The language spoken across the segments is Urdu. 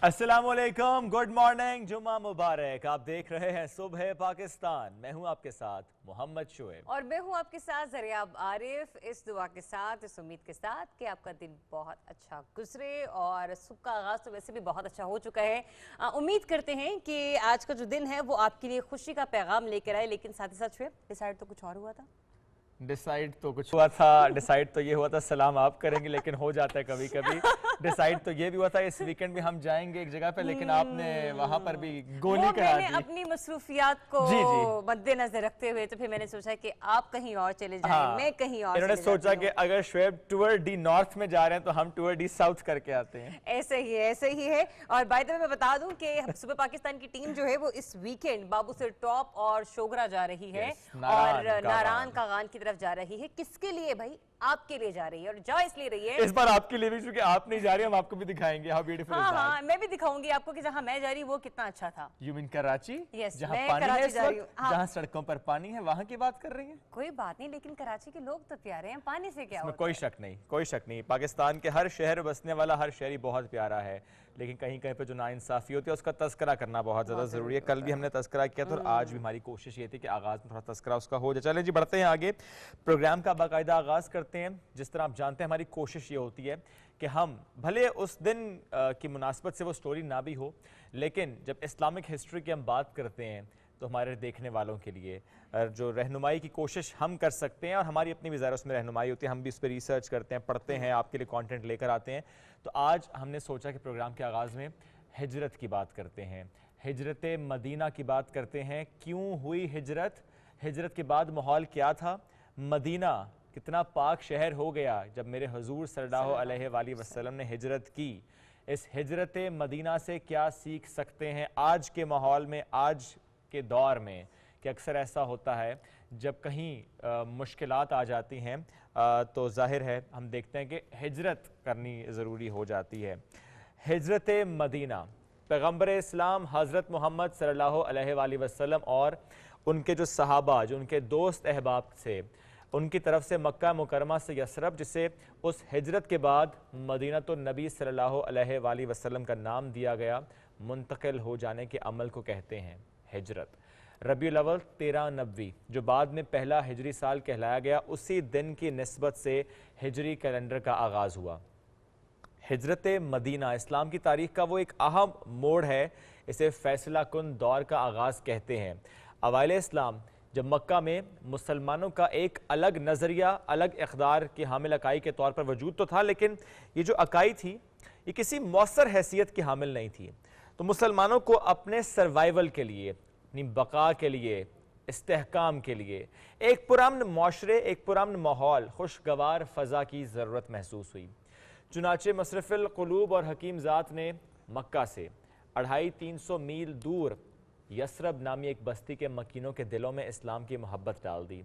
السلام علیکم، گڈ مارننگ، جمعہ مبارک۔ آپ دیکھ رہے ہیں صبح پاکستان۔ میں ہوں آپ کے ساتھ محمد شعیب اور میں ہوں آپ کے ساتھ زریاب عارف، اس دعا کے ساتھ، اس امید کے ساتھ کہ آپ کا دن بہت اچھا گزرے اور صبح کا آغاز تو ویسے بھی بہت اچھا ہو چکا ہے۔ امید کرتے ہیں کہ آج کا جو دن ہے وہ آپ کے لیے خوشی کا پیغام لے کر آئے، لیکن ساتھ ہی ساتھ شعیب ڈیسائیڈ تو کچھ اور ہوا تھا۔ ڈیسائیڈ تو کچھ ہوا تھا، ڈیسائیڈ تو یہ ہوا تھا سلام آپ کریں گے، لیکن ہو جاتا ہے کبھی کبھی۔ ڈیسائیڈ تو یہ بھی ہوا تھا اس ویکنڈ بھی ہم جائیں گے ایک جگہ پہ، لیکن آپ نے وہاں پر بھی گولی کرا دی۔ میں نے اپنی مصروفیات کو مد نظر رکھتے ہوئے تو پھر میں نے سوچا کہ آپ کہیں اور چلے جائیں، میں کہیں اور انہوں نے سوچا کہ اگر شعیب ٹور ڈی نارتھ میں جا رہے ہیں تو ہم ٹور ڈی ساؤتھ کر کے آتے ہیں۔ ایسے ہی ہے۔ اور بائی دا وے میں بتا دوں کہ صبح پاکستان کی ٹیم جو ہے وہ اس ویکنڈ بابو سر ٹاپ اور شوگرا جا رہی ہے اور ناران کاغان کی طرف جا رہی ہے۔ کس کے لیے بھائی؟ آپ کے لیے جا رہی ہے، اور جا اس لیے رہی ہے، اس بار آپ کے لیے بھی، چونکہ آپ نہیں جا رہی، ہم آپ کو بھی دکھائیں گے ہاؤ بیوٹیفل از دیٹ۔ ہاں میں بھی دکھاؤں گی آپ کو کہ جہاں میں جا رہی ہوں وہ کتنا اچھا تھا۔ You mean Karachi? یس، جہاں میں پانی ہے کراچی اس جا رہی ہوں، وقت، جہاں سڑکوں پر پانی ہے، وہاں کی بات کر رہی ہیں؟ کوئی بات نہیں، لیکن کراچی کے لوگ تو پیارے ہیں، پانی سے کیا ہوتا ہے؟ کوئی شک نہیں، کوئی شک نہیں۔ پاکستان کے ہر شہر بسنے والا ہر شہری بہت پیارا ہے، لیکن کہیں کہیں پہ جو ناانصافی ہوتی ہے اس کا تذکرہ کرنا بہت زیادہ ضروری ہے۔ کل بھی ہم نے تذکرہ کیا تھا اور آج بھی ہماری کوشش یہ تھی کہ آغاز میں تھوڑا تذکرہ اس کا ہو جائے۔ چلیں جی بڑھتے ہیں آگے، پروگرام کا باقاعدہ آغاز کرتے ہیں۔ جس طرح آپ جانتے ہیں ہماری کوشش یہ ہوتی ہے کہ ہم بھلے اس دن کی مناسبت سے وہ سٹوری نہ بھی ہو، لیکن جب اسلامک ہسٹری کی ہم بات کرتے ہیں تو ہمارے دیکھنے والوں کے لیے جو رہنمائی کی کوشش ہم کر سکتے ہیں، اور ہماری اپنی بھی ظاہر اس میں رہنمائی ہوتی ہے، ہم بھی اس پہ ریسرچ کرتے ہیں، پڑھتے ہیں، آپ کے لیے کانٹینٹ لے کر آتے ہیں۔ تو آج ہم نے سوچا کہ پروگرام کے آغاز میں ہجرت کی بات کرتے ہیں، ہجرت مدینہ کی بات کرتے ہیں۔ کیوں ہوئی ہجرت؟ ہجرت کے بعد ماحول کیا تھا؟ مدینہ کتنا پاک شہر ہو گیا جب میرے حضور صلی اللہ علیہ وآلہ وسلم نے ہجرت کی؟ اس ہجرت مدینہ سے کیا سیکھ سکتے ہیں آج کے ماحول میں، آج کے دور میں؟ کہ اکثر ایسا ہوتا ہے جب کہیں مشکلات آ جاتی ہیں تو ظاہر ہے ہم دیکھتے ہیں کہ ہجرت کرنی ضروری ہو جاتی ہے۔ ہجرت مدینہ، پیغمبر اسلام حضرت محمد صلی اللہ علیہ وآلہ وسلم اور ان کے جو صحابہ، جو ان کے دوست احباب سے، ان کی طرف سے مکہ مکرمہ سے یثرب، جسے اس ہجرت کے بعد مدینہ النبی صلی اللہ علیہ وآلہ وسلم کا نام دیا گیا، منتقل ہو جانے کے عمل کو کہتے ہیں ہجرت۔ ربیع الاول 13 نبوی جو بعد میں پہلا ہجری سال کہلایا گیا، اسی دن کی نسبت سے ہجری کیلنڈر کا آغاز ہوا۔ ہجرت مدینہ اسلام کی تاریخ کا وہ ایک اہم موڑ ہے، اسے فیصلہ کن دور کا آغاز کہتے ہیں۔ اوائل اسلام جب مکہ میں مسلمانوں کا ایک الگ نظریہ، الگ اقدار کی حامل اکائی کے طور پر وجود تو تھا، لیکن یہ جو اکائی تھی یہ کسی مؤثر حیثیت کی حامل نہیں تھی۔ تو مسلمانوں کو اپنے سروائیول کے لیے، اپنی بقا کے لیے، استحکام کے لیے ایک پرامن معاشرے، ایک پرامن ماحول، خوشگوار فضا کی ضرورت محسوس ہوئی۔ چنانچہ مصرف القلوب اور حکیم ذات نے مکہ سے 250-300 میل دور یثرب نامی ایک بستی کے مکینوں کے دلوں میں اسلام کی محبت ڈال دی،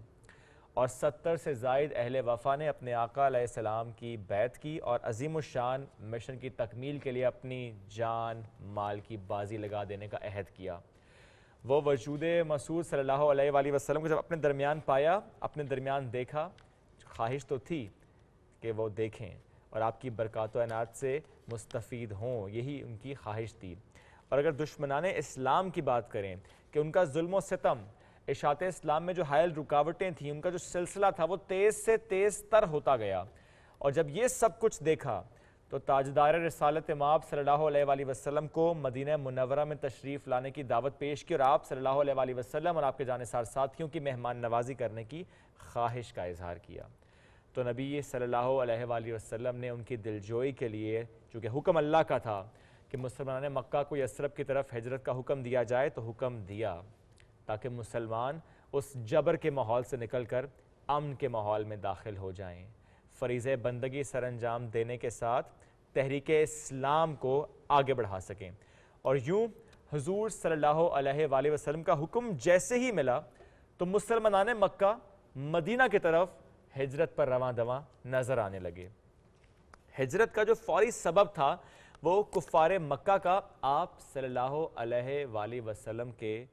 اور 70 سے زائد اہل وفا نے اپنے آقا علیہ السلام کی بیعت کی اور عظیم الشان مشن کی تکمیل کے لیے اپنی جان مال کی بازی لگا دینے کا عہد کیا۔ وہ وجود مسعود صلی اللہ علیہ وآلہ وسلم کو جب اپنے درمیان پایا، اپنے درمیان دیکھا، خواہش تو تھی کہ وہ دیکھیں اور آپ کی برکات و عنایت سے مستفید ہوں، یہی ان کی خواہش تھی۔ اور اگر دشمنان اسلام کی بات کریں کہ ان کا ظلم و ستم، اشاعت اسلام میں جو حائل رکاوٹیں تھیں، ان کا جو سلسلہ تھا وہ تیز سے تیز تر ہوتا گیا، اور جب یہ سب کچھ دیکھا تو تاجدار رسالت مآب صلی اللہ علیہ وآلہ وسلم کو مدینہ منورہ میں تشریف لانے کی دعوت پیش کی، اور آپ صلی اللہ علیہ وآلہ وسلم اور آپ کے جانثار ساتھیوں کی مہمان نوازی کرنے کی خواہش کا اظہار کیا۔ تو نبی صلی اللہ علیہ وآلہ وسلم نے ان کی دلجوئی کے لیے، چونکہ حکم اللہ کا تھا کہ مسلمان مکہ کو یثرب کی طرف ہجرت کا حکم دیا جائے، تو حکم دیا تاکہ مسلمان اس جبر کے ماحول سے نکل کر امن کے ماحول میں داخل ہو جائیں، فریضہ بندگی سر انجام دینے کے ساتھ تحریک اسلام کو آگے بڑھا سکیں۔ اور یوں حضور صلی اللہ علیہ وآلہ وسلم کا حکم جیسے ہی ملا تو مسلمانان مکہ مدینہ کی طرف ہجرت پر رواں دواں نظر آنے لگے۔ ہجرت کا جو فوری سبب تھا وہ کفار مکہ کا آپ صلی اللہ علیہ وآلہ وسلم کے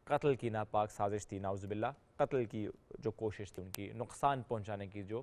قتل کی ناپاک سازش تھی، نعوذ باللہ، قتل کی جو کوشش تھی، ان کی نقصان پہنچانے کی جو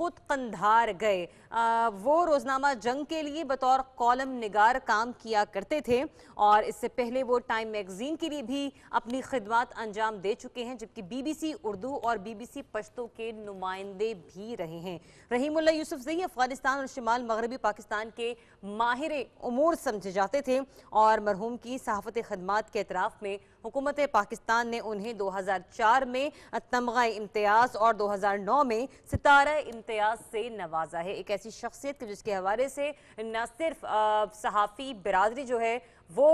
خود قندھار گئے۔ وہ روزنامہ جنگ کے لیے بطور کالم نگار کام کیا کرتے تھے اور اس سے پہلے وہ ٹائم میگزین کے لیے بھی اپنی خدمات انجام دے چکے ہیں، جبکہ بی بی سی اردو اور بی بی سی پشتو کے نمائندے بھی رہے ہیں۔ رحیم اللہ یوسف زئی افغانستان اور شمال مغربی پاکستان کے ماہر امور سمجھے جاتے تھے اور مرحوم کی صحافتی خدمات کے اعتراف میں حکومت پاکستان نے انہیں 2004 میں تمغہ امتیاز اور 2009 میں ستارہ امتیاز سے نوازا ہے۔ ایک ایسی شخصیت جس کے حوالے سے نہ صرف صحافی برادری جو ہے وہ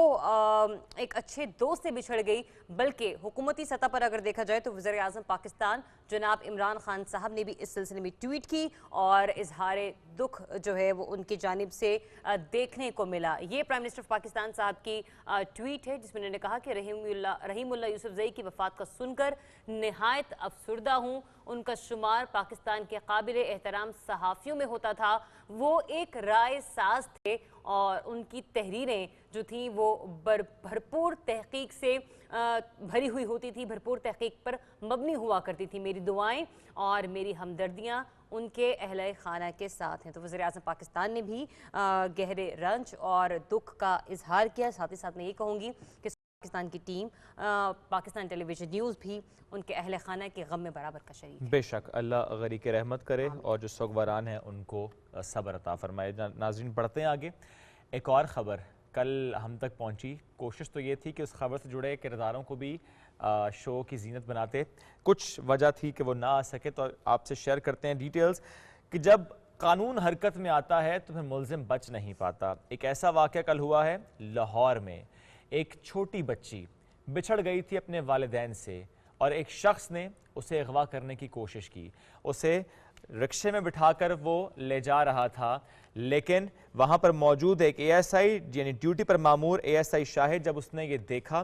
ایک اچھے دوست سے بچھڑ گئی، بلکہ حکومتی سطح پر اگر دیکھا جائے تو وزیر اعظم پاکستان جناب عمران خان صاحب نے بھی اس سلسلے میں ٹویٹ کی اور اظہار دکھ جو ہے وہ ان کی جانب سے دیکھنے کو ملا۔ یہ پرائم منسٹر پاکستان صاحب کی ٹویٹ ہے جس میں انہوں نے کہا کہ رحیم اللہ یوسف زئی کی وفات کا سن کر نہایت افسردہ ہوں۔ ان کا شمار پاکستان کے قابل احترام صحافیوں میں ہوتا تھا۔ وہ ایک رائے ساز تھے اور ان کی تحریریں جو تھیں وہ بھرپور تحقیق سے بھری ہوئی ہوتی تھی، بھرپور تحقیق پر مبنی ہوا کرتی تھی۔ میری دعائیں اور میری ہمدردیاں ان کے اہلِ خانہ کے ساتھ ہیں۔ تو وزیر اعظم پاکستان نے بھی گہرے رنج اور دکھ کا اظہار کیا۔ ساتھ ہی ساتھ میں یہ کہوں گی کہ پاکستان کی ٹیم، پاکستان ٹیلی ویژن نیوز بھی ان کے اہل خانہ کے غم میں برابر کا شریک ہے۔ بے شک اللہ غریق رحمت کرے اور جو سوگواران ہیں ان کو صبر عطا فرمائے۔ ناظرین بڑھتے ہیں آگے، ایک اور خبر کل ہم تک پہنچی۔ کوشش تو یہ تھی کہ اس خبر سے جڑے کرداروں کو بھی شو کی زینت بناتے، کچھ وجہ تھی کہ وہ نہ آ سکے، تو آپ سے شیئر کرتے ہیں ڈیٹیلز کہ جب قانون حرکت میں آتا ہے تو پھر ملزم بچ نہیں پاتا۔ ایک ایسا واقعہ کل ہوا ہے لاہور میں۔ ایک چھوٹی بچی بچھڑ گئی تھی اپنے والدین سے اور ایک شخص نے اسے اغوا کرنے کی کوشش کی۔ اسے رکشے میں بٹھا کر وہ لے جا رہا تھا، لیکن وہاں پر موجود ایک اے ایس آئی یعنی ڈیوٹی پر مامور اے ایس آئی شاہد، جب اس نے یہ دیکھا،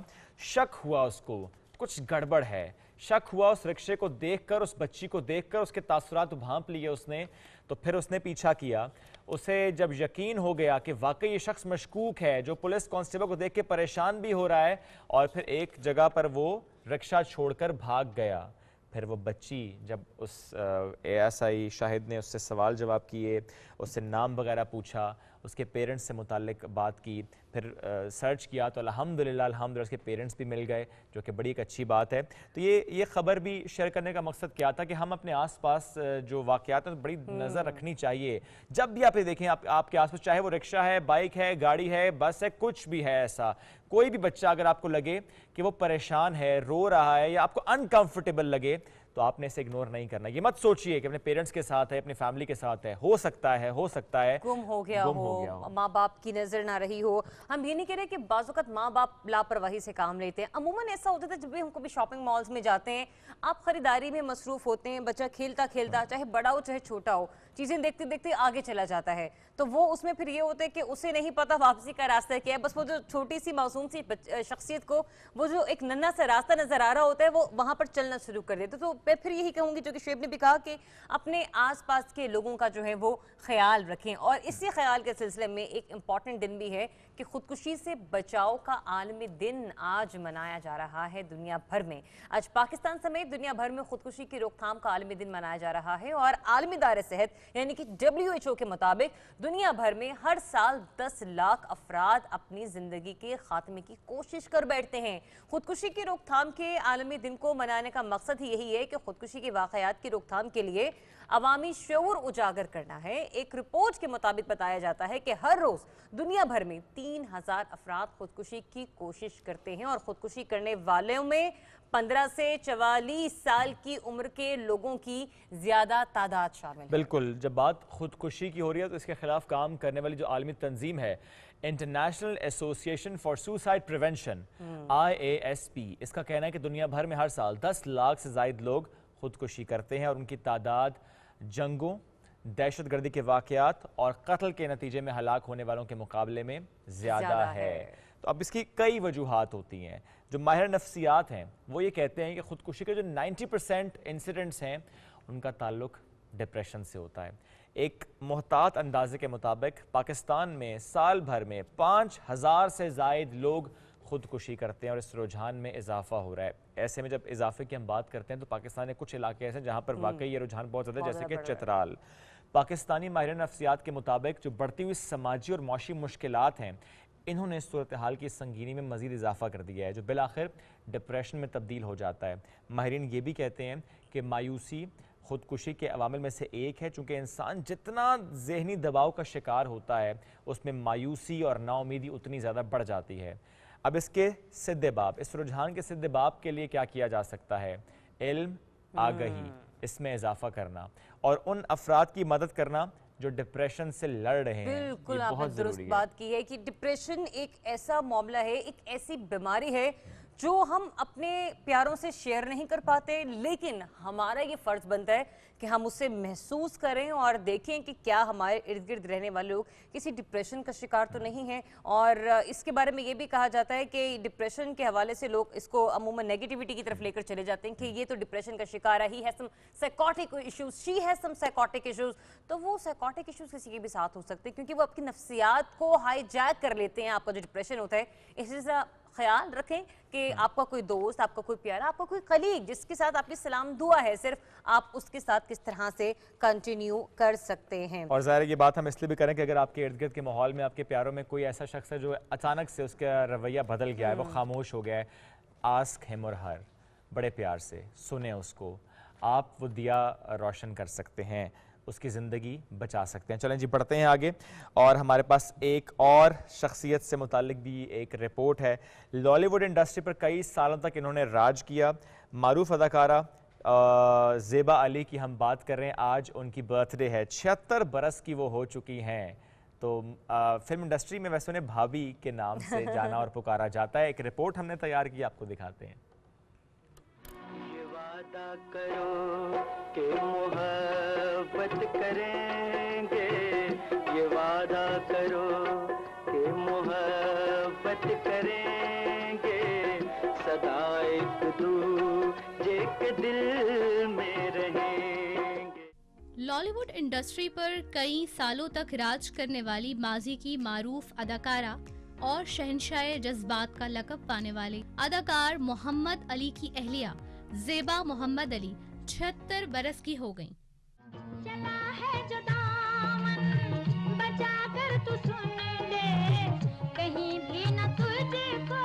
شک ہوا اس کو کچھ گڑبڑ ہے، شک ہوا اس رکشے کو دیکھ کر، اس بچی کو دیکھ کر، اس کے تاثرات بھانپ لیے اس نے، تو پھر اس نے پیچھا کیا۔ اسے جب یقین ہو گیا کہ واقعی یہ شخص مشکوک ہے جو پولیس کانسٹیبل کو دیکھ کے پریشان بھی ہو رہا ہے، اور پھر ایک جگہ پر وہ رکشہ چھوڑ کر بھاگ گیا۔ پھر وہ بچی جب اس اے ایس آئی شاہد نے اس سے سوال جواب کیے، اس سے نام وغیرہ پوچھا، اس کے پیرنٹس سے متعلق بات کی، پھر سرچ کیا تو الحمدللہ اس کے پیرنٹس بھی مل گئے، جو کہ بڑی ایک اچھی بات ہے۔ تو یہ خبر بھی شیئر کرنے کا مقصد کیا تھا کہ ہم اپنے آس پاس جو واقعات ہیں بڑی نظر رکھنی چاہیے۔ جب بھی آپ یہ دیکھیں آپ کے آس پاس، چاہے وہ رکشہ ہے، بائک ہے، گاڑی ہے، بس ہے، کچھ بھی ہے ایسا، کوئی بھی بچہ اگر آپ کو لگے کہ وہ پریشان ہے، رو رہا ہے یا آپ کو انکمفرٹیبل لگے، تو آپ نے اسے اگنور نہیں کرنا۔ یہ مت سوچئے کہ اپنے پیرنٹس کے ساتھ ہے، اپنی فیملی کے ساتھ ہے، ہو سکتا ہے گم ہو گیا ہو، ماں باپ کی نظر نہ رہی ہو۔ ہم یہ نہیں کہہ رہے کہ بعض اوقات ماں باپ لاپرواہی سے کام لیتے ہیں، عموماً ایسا ہوتا تھا جب بھی ہم کبھی شاپنگ مالز میں جاتے ہیں، آپ خریداری میں مصروف ہوتے ہیں، بچہ کھیلتا چاہے بڑا ہو چاہے چھوٹا ہو، چیزیں دیکھتے دیکھتے آگے چلا جاتا ہے، تو وہ اس میں پھر یہ ہوتا ہے کہ اسے نہیں پتا واپسی کا راستہ کیا ہے، بس وہ جو چھوٹی سی معصوم سی شخصیت کو وہ جو ایک ننھا سا راستہ نظر آ رہا ہوتا ہے وہ وہاں پر چلنا شروع کر دیتے۔ تو میں پھر یہی کہوں گی جو کہ شعیب نے بھی کہا کہ اپنے آس پاس کے لوگوں کا جو ہے وہ خیال رکھیں، اور اسی خیال کے سلسلے میں ایک امپورٹنٹ دن بھی ہے کہ خودکشی سے بچاؤ کا عالمی دن آج منایا جا رہا ہے دنیا بھر میں۔ آج پاکستان سمیت دنیا بھر میں خودکشی کی روک تھام کا عالمی دن منایا جا رہا ہے، اور عالمی ادارہ صحت یعنی کہ WHO کے مطابق دنیا بھر میں ہر سال 10 لاکھ افراد اپنی زندگی کے خاتمے کی کوشش کر بیٹھتے ہیں۔ خودکشی کی روک تھام کے عالمی دن کو منانے کا مقصد ہی یہی ہے کہ خودکشی کے واقعات کی روک تھام کے لیے عوامی شعور اجاگر کرنا ہے۔ ایک رپورٹ کے مطابق بتایا جاتا ہے کہ ہر روز دنیا بھر میں 3000 افراد خودکشی کی کوشش کرتے ہیں، اور خودکشی کرنے والوں میں 15 سے 44 سال کی عمر کے لوگوں کی زیادہ تعداد شامل ہے۔ بالکل، جب بات خودکشی کی ہو رہی ہے تو اس کے خلاف کام کرنے والی جو عالمی تنظیم ہے international association for suicide prevention IASP، اس کا کہنا ہے کہ دنیا بھر میں ہر سال 10 لاکھ سے زائد لوگ خودکشی کرتے ہیں، اور ان کی تعداد جنگوں، دہشت گردی کے واقعات اور قتل کے نتیجے میں ہلاک ہونے والوں کے مقابلے میں زیادہ ہے۔ تو اب اس کی کئی وجوہات ہوتی ہیں۔ جو ماہر نفسیات ہیں وہ یہ کہتے ہیں کہ خودکشی کے جو 90% انسیڈنٹس ہیں ان کا تعلق ڈپریشن سے ہوتا ہے۔ ایک محتاط اندازے کے مطابق پاکستان میں سال بھر میں 5000 سے زائد لوگ خودکشی کرتے ہیں اور اس رجحان میں اضافہ ہو رہا ہے. ایسے میں جب اضافے کی ہم بات کرتے ہیں تو پاکستان میں کچھ علاقے ایسے ہیں جہاں پر واقعی یہ رجحان بہت زیادہ ہے, جیسے کہ چترال. پاکستانی ماہرین نفسیات کے مطابق جو بڑھتی ہوئی سماجی اور معاشی مشکلات ہیں انہوں نے اس صورتحال کی سنگینی میں مزید اضافہ کر دیا ہے, جو بالآخر ڈپریشن میں تبدیل ہو جاتا ہے. ماہرین یہ بھی کہتے ہیں کہ مایوسی خودکشی کے عوامل میں سے ایک ہے, چونکہ انسان جتنا ذہنی دباؤ کا شکار ہوتا ہے اس میں مایوسی اور نا امیدی اتنی زیادہ بڑھ جاتی ہے. اب اس کے سد باب, اس رجحان کے سد باب کے لیے کیا کیا جا سکتا ہے؟ علم, آگہی, اس میں اضافہ کرنا اور ان افراد کی مدد کرنا جو ڈپریشن سے لڑ رہے ہیں. بالکل آپ نے درست بات کی ہے کہ ڈپریشن ایک ایسا معاملہ ہے, ایک ایسی بیماری ہے جو ہم اپنے پیاروں سے شیئر نہیں کر پاتے, لیکن ہمارا یہ فرض بنتا ہے کہ ہم اسے محسوس کریں اور دیکھیں کہ کیا ہمارے ارد گرد رہنے والے لوگ کسی ڈپریشن کا شکار تو نہیں ہیں. اور اس کے بارے میں یہ بھی کہا جاتا ہے کہ ڈپریشن کے حوالے سے لوگ اس کو عموماً نیگیٹیوٹی کی طرف لے کر چلے جاتے ہیں کہ یہ تو ڈپریشن کا شکار ہے, he has some psychotic issues, she has some psychotic issues. تو وہ سائیکوٹک ایشوز کسی کے بھی ساتھ ہو سکتے ہیں کیونکہ وہ آپ کی نفسیات کو ہائی جیک کر لیتے ہیں. آپ کا جو ڈپریشن ہوتا ہے, اسی طرح خیال رکھیں کہ آپ کا کوئی دوست, آپ کا کوئی پیارا, آپ کا کوئی قلیگ جس کے ساتھ آپ کی سلام دعا ہے, صرف آپ اس کے ساتھ کس طرح سے کنٹینیو کر سکتے ہیں. اور ظاہر یہ بات ہم اس لیے بھی کریں کہ اگر آپ کے ارد گرد کے ماحول میں آپ کے پیاروں میں کوئی ایسا شخص ہے جو اچانک سے اس کا رویہ بدل گیا ہے, وہ خاموش ہو گیا ہے, آسک ہم اور ہر, بڑے پیار سے سنیں اس کو, آپ وہ دیا روشن کر سکتے ہیں, اس کی زندگی بچا سکتے ہیں. چلیں جی بڑھتے ہیں آگے, اور ہمارے پاس ایک اور شخصیت سے متعلق بھی ایک رپورٹ ہے. لالی ووڈ انڈسٹری پر کئی سالوں تک انہوں نے راج کیا. معروف اداکارہ زیبا علی کی ہم بات کر رہے ہیں, آج ان کی برتھ ڈے ہے, 76 برس کی وہ ہو چکی ہیں. تو فلم انڈسٹری میں ویسے انہیں بھابھی کے نام سے جانا اور پکارا جاتا ہے. ایک رپورٹ ہم نے تیار کی, آپ کو دکھاتے ہیں. وعدہ کرو کہ محبت کریں گے, یہ وعدہ کرو کہ محبت کریں گے, سدا ایک دوجے کے دل میں رہیں گے. لالی ووڈ انڈسٹری پر کئی سالوں تک راج کرنے والی ماضی کی معروف اداکارہ اور شہنشاہ جذبات کا لقب پانے والے اداکار محمد علی کی اہلیہ زیبا محمد علی 76 برس کی ہو گئیں. چلا ہے جو دامن بچا کر تو سن لے, کہیں بھی نہ تجھے کو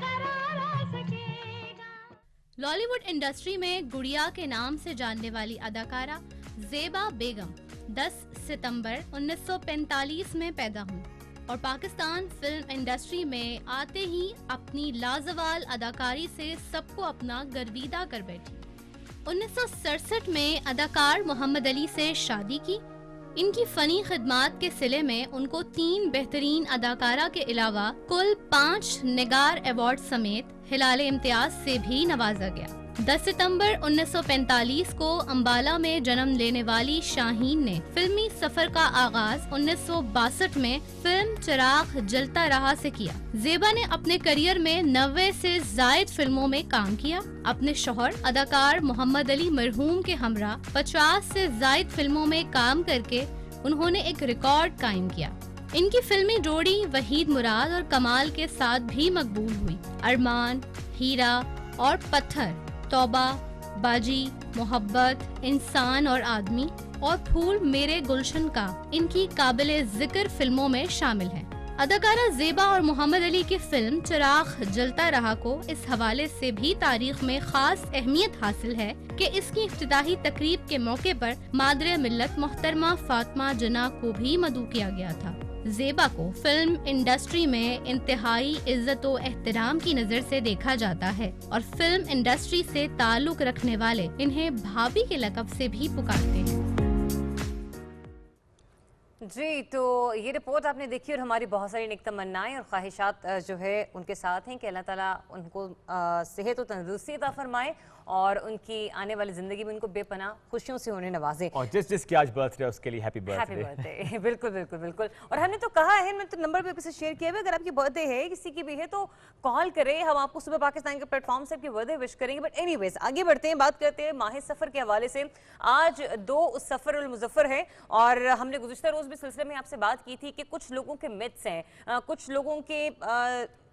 قرار آ سکے گا. لالی ووڈ انڈسٹری میں گڑیا کے نام سے جاننے والی اداکارہ زیبا بیگم 10 ستمبر 1945 میں پیدا ہوئی اور پاکستان فلم انڈسٹری میں آتے ہی اپنی لازوال اداکاری سے سب کو اپنا گرویدہ کر بیٹھی. 1967 میں اداکار محمد علی سے شادی کی. ان کی فنی خدمات کے صلے میں ان کو 3 بہترین اداکارہ کے علاوہ کل 5 نگار ایوارڈ سمیت ہلال امتیاز سے بھی نوازا گیا. 10 ستمبر 1945 کو امبالہ میں جنم لینے والی شاہین نے فلمی سفر کا آغاز 1962 میں فلم چراغ جلتا رہا سے کیا. زیبا نے اپنے کریئر میں 90 سے زائد فلموں میں کام کیا. اپنے شوہر اداکار محمد علی مرحوم کے ہمراہ 50 سے زائد فلموں میں کام کر کے انہوں نے ایک ریکارڈ قائم کیا. ان کی فلمی جوڑی وحید مراد اور کمال کے ساتھ بھی مقبول ہوئی. ارمان, ہیرا اور پتھر, توبہ, باجی, محبت, انسان اور آدمی اور پھول میرے گلشن کا ان کی قابل ذکر فلموں میں شامل ہیں. اداکارہ زیبا اور محمد علی کی فلم چراغ جلتا رہا کو اس حوالے سے بھی تاریخ میں خاص اہمیت حاصل ہے کہ اس کی افتتاحی تقریب کے موقع پر مادر ملت محترمہ فاطمہ جناح کو بھی مدعو کیا گیا تھا. زیبا کو فلم انڈسٹری میں انتہائی عزت و احترام کی نظر سے دیکھا جاتا ہے اور فلم انڈسٹری سے تعلق رکھنے والے انہیں بھابھی کے لقب سے بھی پکارتے ہیں. جی تو یہ رپورٹ آپ نے دیکھی اور ہماری بہت ساری نیک تمنائیں اور خواہشات جو ہے ان کے ساتھ ہیں کہ اللہ تعالیٰ ان کو صحت و تندرستی عطا فرمائے اور ان کی آنے والی زندگی میں ان کو بے پناہ خوشیوں سے انہیں نوازے. اور جس کی آج برتھ ڈے اس کے لیے ہیپی برتھ ڈے. بالکل بالکل بالکل. اور ہم نے تو کہا ہے, میں تو نمبر پہ سے شیئر کیا ہے, اگر آپ کی برتھ ڈے ہے کسی کی بھی ہے تو کال کرے, ہم آپ کو صبح پاکستان کے پلیٹ فارم سے آپ کی برتھ ڈے وش کریں گے. بٹ اینی ویز آگے بڑھتے ہیں, بات کرتے ہیں ماہ سفر کے حوالے سے. آج 2 سفر المظفر ہے اور ہم نے گزشتہ روز بھی سلسلے میں آپ سے بات کی تھی کہ کچھ لوگوں کے متس ہیں, کچھ لوگوں کے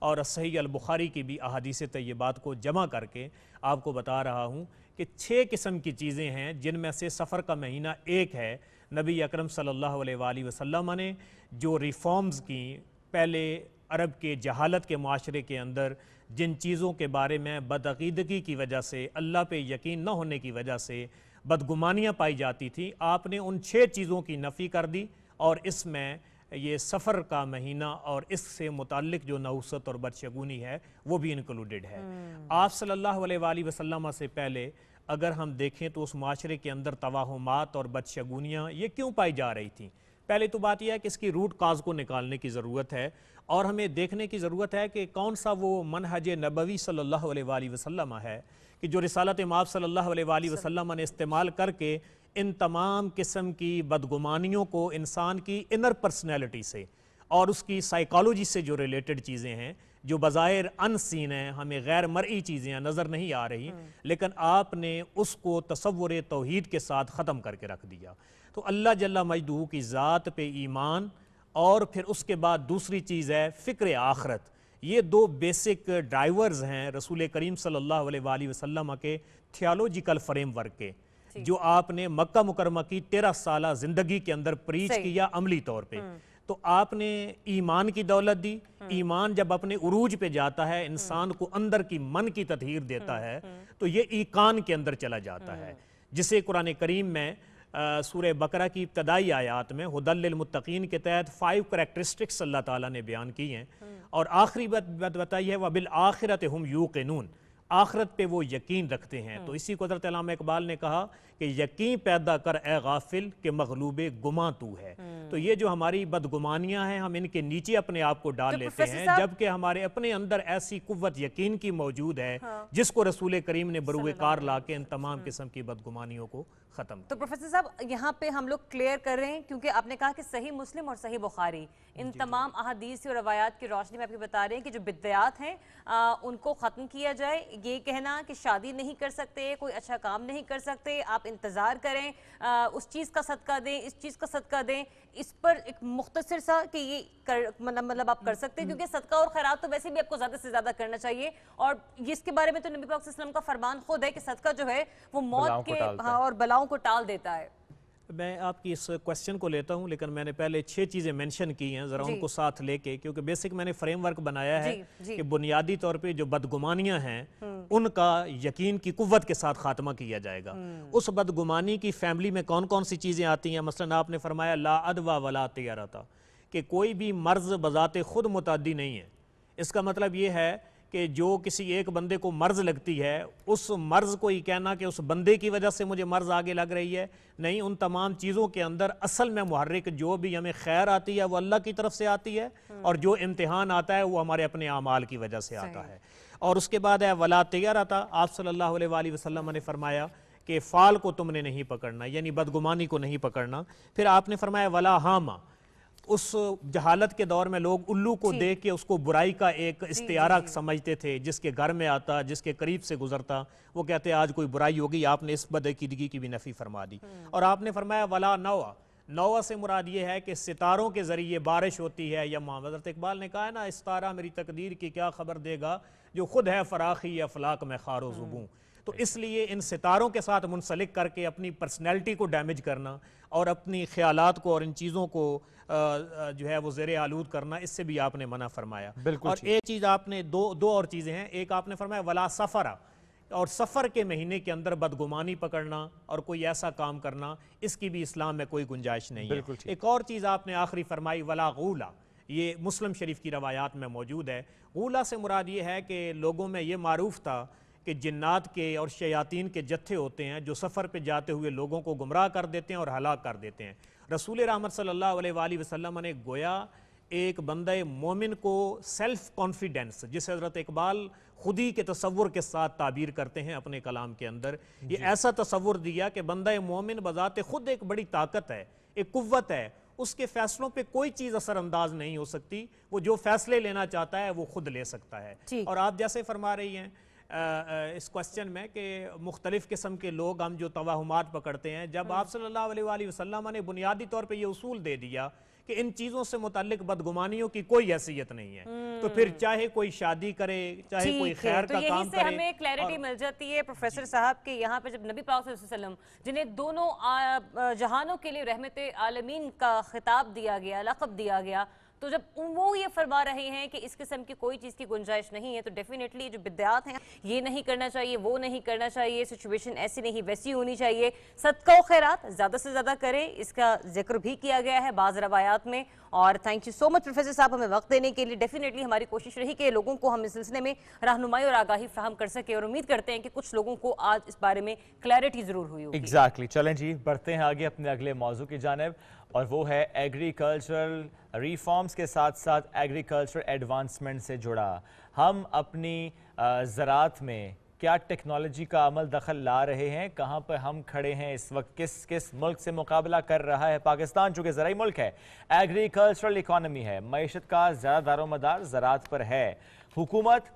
اور صحیح البخاری کی بھی احادیث طیبات کو جمع کر کے آپ کو بتا رہا ہوں کہ 6 قسم کی چیزیں ہیں جن میں سے سفر کا مہینہ ایک ہے۔ نبی اکرم صلی اللہ علیہ وآلہ وسلم نے جو ریفارمز کی، پہلے عرب کے جہالت کے معاشرے کے اندر جن چیزوں کے بارے میں بدعقیدگی کی وجہ سے، اللہ پہ یقین نہ ہونے کی وجہ سے بدگمانیاں پائی جاتی تھیں، آپ نے ان 6 چیزوں کی نفی کر دی، اور اس میں یہ سفر کا مہینہ اور اس سے متعلق جو نحوست اور بدشگونی ہے وہ بھی انکلوڈڈ ہے۔ آپ صلی اللہ علیہ وآلہ وسلم سے پہلے اگر ہم دیکھیں تو اس معاشرے کے اندر توہمات اور بدشگونیاں یہ کیوں پائی جا رہی تھیں؟ پہلے تو بات یہ ہے کہ اس کی روٹ کاز کو نکالنے کی ضرورت ہے، اور ہمیں دیکھنے کی ضرورت ہے کہ کون سا وہ منہج نبوی صلی اللہ علیہ وآلہ وسلم ہے کہ جو رسالت مآب صلی اللہ علیہ وآلہ وسلم نے استعمال کر کے ان تمام قسم کی بدگمانیوں کو انسان کی انر پرسنالٹی سے اور اس کی سائیکالوجی سے جو ریلیٹڈ چیزیں ہیں، جو بظاہر ان سین ہیں، ہمیں غیر مرئی چیزیں نظر نہیں آ رہی، لیکن آپ نے اس کو تصور توحید کے ساتھ ختم کر کے رکھ دیا۔ تو اللہ جل مجدہ کی ذات پہ ایمان، اور پھر اس کے بعد دوسری چیز ہے فکر آخرت۔ یہ 2 بیسک ڈرائیورز ہیں رسول کریم صلی اللہ علیہ وآلہ وسلم کے تھیالوجیکل فریم ورک کے، جو آپ نے مکہ مکرمہ کی 13 سالہ زندگی کے اندر پریچ کیا عملی طور پہ۔ تو آپ نے ایمان کی دولت دی۔ ایمان جب اپنے عروج پہ جاتا ہے، انسان کو اندر کی من کی تطہیر دیتا ہے، تو یہ ایقان کے اندر چلا جاتا ہے، جسے قرآن کریم میں سورہ بقرہ کی ابتدائی آیات میں ہدی للمتقین کے تحت 5 کریکٹرسٹکس اللہ تعالیٰ نے بیان کی ہیں، اور آخری بات بتائی ہے وَبِالْآخِرَةِ هُمْ يُوقِنُونَ، آخرت پہ وہ یقین رکھتے ہیں۔ تو اسی کو حضرت علامہ اقبال نے کہا کہ یقین پیدا کر اے غافل کہ مغلوب گماں تو ہے۔ تو یہ جو ہماری بدگمانیاں ہیں، ہم ان کے نیچے اپنے آپ کو ڈال لیتے ہیں، جبکہ ہمارے اپنے اندر ایسی قوت یقین کی موجود ہے جس کو رسول کریم نے بروئے کار لا کے ان تمام قسم کی بدگمانیوں کو ختم۔ تو پروفیسر صاحب یہاں پہ ہم لوگ کلیئر کر رہے ہیں، کیونکہ آپ نے کہا کہ صحیح مسلم اور صحیح بخاری ان تمام احادیث اور روایات کی روشنی میں آپ کو بتا رہے ہیں کہ جو بدعات ہیں ان کو ختم کیا جائے۔ یہ کہنا کہ شادی نہیں کر سکتے، کوئی اچھا کام نہیں کر سکتے، آپ انتظار کریں، اس چیز کا صدقہ دیں، اس چیز کا صدقہ دیں، اس پر ایک مختصر سا کہ یہ مطلب آپ کر سکتے ہیں، کیونکہ صدقہ اور خیرات تو ویسے بھی آپ کو زیادہ سے زیادہ کرنا چاہیے، اور اس کے بارے میں تو نبی پاک صلی اللہ علیہ وسلم کا فرمان خود ہے کہ صدقہ جو ہے وہ موت کے اور بلاؤں کو ٹال دیتا ہے۔ میں آپ کی اس کوسچن کو لیتا ہوں، لیکن میں نے پہلے 6 چیزیں مینشن کی ہیں، ذرا ان کو ساتھ لے کے، کیونکہ بیسک میں نے فریم ورک بنایا ہے کہ بنیادی طور پہ جو بدگمانیاں ہیں ان کا یقین کی قوت کے ساتھ خاتمہ کیا جائے گا۔ اس بدگمانی کی فیملی میں کون کون سی چیزیں آتی ہیں؟ مثلا آپ نے فرمایا لا عدوى ولا طیرۃ، کہ کوئی بھی مرض بذات خود متعدی نہیں ہے۔ اس کا مطلب یہ ہے کہ جو کسی ایک بندے کو مرض لگتی ہے، اس مرض کو یہ کہنا کہ اس بندے کی وجہ سے مجھے مرض آگے لگ رہی ہے، نہیں، ان تمام چیزوں کے اندر اصل میں محرک جو بھی ہمیں خیر آتی ہے وہ اللہ کی طرف سے آتی ہے، اور جو امتحان آتا ہے وہ ہمارے اپنے اعمال کی وجہ سے آتا ہے۔ اور اس کے بعد ہے ولا طیرۃ، آپ صلی اللہ علیہ وآلہ وسلم نے فرمایا کہ فال کو تم نے نہیں پکڑنا، یعنی بدگمانی کو نہیں پکڑنا۔ پھر آپ نے فرمایا ولا ہامہ، اس جہالت کے دور میں لوگ الو کو دیکھ کے اس کو برائی کا ایک استعارہ سمجھتے تھے، جس کے گھر میں آتا، جس کے قریب سے گزرتا، وہ کہتے آج کوئی برائی ہوگی، آپ نے اس بدعقیدگی کی بھی نفی فرما دی۔ اور آپ نے فرمایا ولا نوع، نوع سے مراد یہ ہے کہ ستاروں کے ذریعے بارش ہوتی ہے، یا حضرت اقبال نے کہا ہے نا ستارہ میری تقدیر کی کیا خبر دے گا، جو خود ہے فراخی افلاک میں خار و زبوں۔ تو اس لیے ان ستاروں کے ساتھ منسلک کر کے اپنی پرسنالٹی کو ڈیمیج کرنا اور اپنی خیالات کو اور ان چیزوں کو جو ہے وہ زیر آلود کرنا، اس سے بھی آپ نے منع فرمایا۔ اور ایک چیز آپ نے دو اور چیزیں ہیں، ایک آپ نے فرمایا ولا سفرہ، اور سفر کے مہینے کے اندر بدگمانی پکڑنا اور کوئی ایسا کام کرنا، اس کی بھی اسلام میں کوئی گنجائش نہیں ہے۔ ایک اور چیز آپ نے آخری فرمائی ولا غولہ، یہ مسلم شریف کی روایات میں موجود ہے۔ غولہ سے مراد یہ ہے کہ لوگوں میں یہ معروف تھا کہ جنات کے اور شیاطین کے جتھے ہوتے ہیں جو سفر پہ جاتے ہوئے لوگوں کو گمراہ کر دیتے ہیں اور ہلاک کر دیتے ہیں۔ رسول رحمت صلی اللہ علیہ وآلہ وسلم نے گویا ایک بندہ مومن کو سیلف کانفیڈنس، جس حضرت اقبال خودی کے تصور کے ساتھ تعبیر کرتے ہیں اپنے کلام کے اندر، یہ ایسا تصور دیا کہ بندہ مومن بذات خود ایک بڑی طاقت ہے، ایک قوت ہے، اس کے فیصلوں پہ کوئی چیز اثر انداز نہیں ہو سکتی، وہ جو فیصلے لینا چاہتا ہے وہ خود لے سکتا ہے۔ اور آپ جیسے فرما رہی ہیں اس کوسچن میں کہ مختلف قسم کے لوگ ہم جو توہمات پکڑتے ہیں، جب آپ صلی اللہ علیہ وآلہ وسلم نے بنیادی طور پہ یہ اصول دے دیا کہ کہ ان چیزوں سے متعلق بدگمانیوں کی کوئی حیثیت نہیں ہے، تو پھر چاہے کوئی شادی کرے، چاہے کوئی خیر کا کام تو کرے. یہی سے ہمیں کلیرٹی مل جاتی ہے پروفیسر صاحب کہ یہاں پہ جب نبی پاک صلی اللہ علیہ وسلم جنہیں دونوں جہانوں کے لیے رحمت عالمین کا خطاب دیا گیا، لقب دیا گیا، تو جب وہ یہ فرما رہے ہیں کہ اس قسم کی کوئی چیز کی گنجائش نہیں ہے، تو ڈیفینیٹلی جو بدعات ہیں یہ نہیں کرنا چاہیے، وہ نہیں کرنا چاہیے، سچویشن ایسی نہیں ویسی ہونی چاہیے. صدقہ و خیرات زیادہ سے زیادہ کریں، اس کا ذکر بھی کیا گیا ہے بعض روایات میں. اور thank you so much professor صاحب ہمیں وقت دینے کے لیے. ڈیفینیٹلی ہماری کوشش رہی کہ لوگوں کو ہم اس سلسلے میں رہنمائی اور آگاہی فراہم کر سکے، اور امید کرتے ہیں کہ کچھ لوگوں کو آج اس بارے میں کلیئرٹی ضرور ہوئی ہوگی. ایگزیکٹلی. چلیں جی بڑھتے ہیں آگے اپنے اگلے موضوع کی جانب، اور وہ ہے ایگریکلچرل ریفارمز کے ساتھ ساتھ ایگریکلچر ایڈوانسمنٹ سے جڑا. ہم اپنی زراعت میں کیا ٹیکنالوجی کا عمل دخل لا رہے ہیں، کہاں پر ہم کھڑے ہیں اس وقت، کس ملک سے مقابلہ کر رہا ہے پاکستان، چونکہ زرعی ملک ہے، ایگریکلچرل اکانومی ہے، معیشت کا زیادہ دار و مدار زراعت پر ہے. حکومت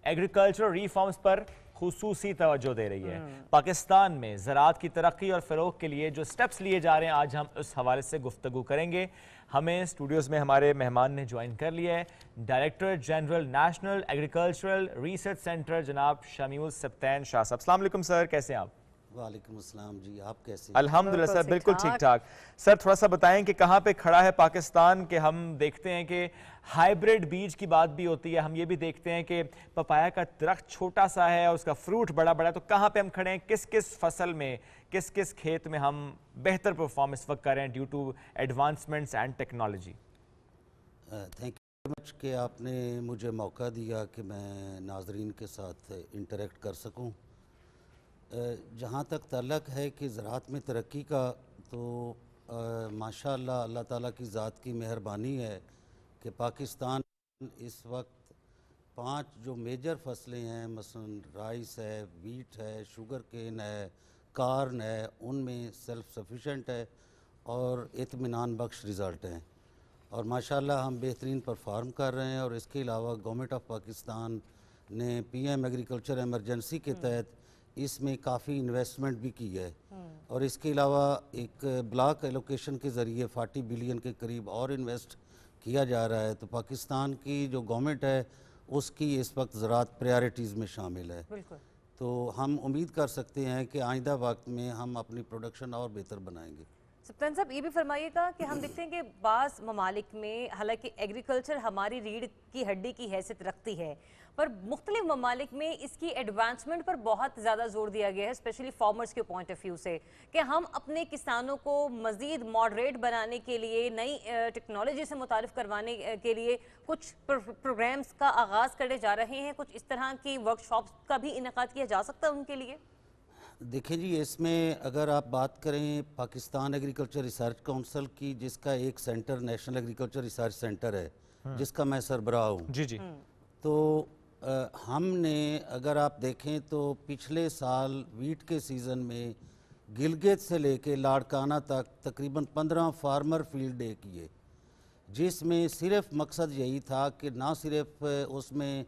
ایگریکلچرل ریفارمز پر خصوصی توجہ دے رہی ہے. پاکستان میں زراعت کی ترقی اور فروغ کے لیے جو سٹیپس لیے جا رہے ہیں آج ہم اس حوالے سے گفتگو کریں گے. ہمیں اسٹوڈیوز میں ہمارے مہمان نے جوائن کر لیا ہے director general national agricultural research centre جناب شمیع سبطین شاہ صاحب. السلام علیکم سر، کیسے ہیں آپ؟ وعلیکم السلام جی، آپ کیسے ہیں؟ الحمدللہ سر بالکل ٹھیک ٹھاک. سر تھوڑا سا بتائیں کہ کہاں پہ کھڑا ہے پاکستان، کہ ہم دیکھتے ہیں کہ ہائیبریڈ بیج کی بات بھی ہوتی ہے، ہم یہ بھی دیکھتے ہیں کہ پپایا کا درخت چھوٹا سا ہے اور اس کا فروٹ بڑا بڑا ہے، تو کہاں پہ ہم کھڑے ہیں، کس فصل میں، کس کھیت میں ہم بہتر پرفارم اس وقت کر رہے ہیں due to advancements and technology? Thank you much کہ آپ نے مجھے موقع دیا کہ میں ناظرین کے ساتھ انٹریکٹ کر سکوں. جہاں تک تعلق ہے کہ زراعت میں ترقی کا، تو ماشاءاللہ اللہ تعالیٰ کی ذات کی مہربانی ہے کہ پاکستان اس وقت 5 جو میجر فصلیں ہیں، مثلا رائس ہے، ویٹ ہے، شوگر کین ہے، کارن ہے، ان میں سیلف سفیشینٹ ہے اور اطمینان بخش رزلٹ ہیں. اور ماشاءاللہ ہم بہترین پرفارم کر رہے ہیں. اور اس کے علاوہ گورنمنٹ آف پاکستان نے پی ایم ایگریکلچر ایمرجنسی کے تحت اس میں کافی انویسٹمنٹ بھی کی ہے. اور اس کے علاوہ ایک بلاک ایلوکیشن کے ذریعے 40 بلین کے قریب اور انویسٹ کیا جا رہا ہے. تو پاکستان کی جو گورنمنٹ ہے اس کی اس وقت زراعت پریارٹیز میں شامل ہے. تو ہم امید کر سکتے ہیں کہ آئندہ وقت میں ہم اپنی پروڈکشن اور بہتر بنائیں گے. سبطین صاحب یہ بھی فرمائیے گا کہ ہم دیکھتے ہیں کہ بعض ممالک میں حالانکہ ایگریکلچر ہماری ریڑھ کی ہڈی کی حیثیت رکھتی ہے، پر مختلف ممالک میں اس کی ایڈوانسمنٹ پر بہت زیادہ زور دیا گیا ہے، اسپیشلی فارمرز کے پوائنٹ آف ویو سے، کہ ہم اپنے کسانوں کو مزید ماڈریٹ بنانے کے لیے، نئی ٹیکنالوجی سے متعارف کروانے کے لیے کچھ پروگرامز کا آغاز کرنے جا رہے ہیں. کچھ اس طرح کی ورکشاپس کا بھی انعقاد کیا جا سکتا ہے ان کے لیے؟ دیکھیں جی، اس میں اگر آپ بات کریں پاکستان ایگریکلچر ریسرچ کونسل کی، جس کا ایک centre national agriculture research centre ہے جس کا میں سربراہ ہوں، جی تو ہم نے اگر آپ دیکھیں تو پچھلے سال ویٹ کے سیزن میں گلگت سے لے کے لاڑکانہ تک تقریباً 15 فارمر فیلڈ ڈے کیے، جس میں صرف مقصد یہی تھا کہ نہ صرف اس میں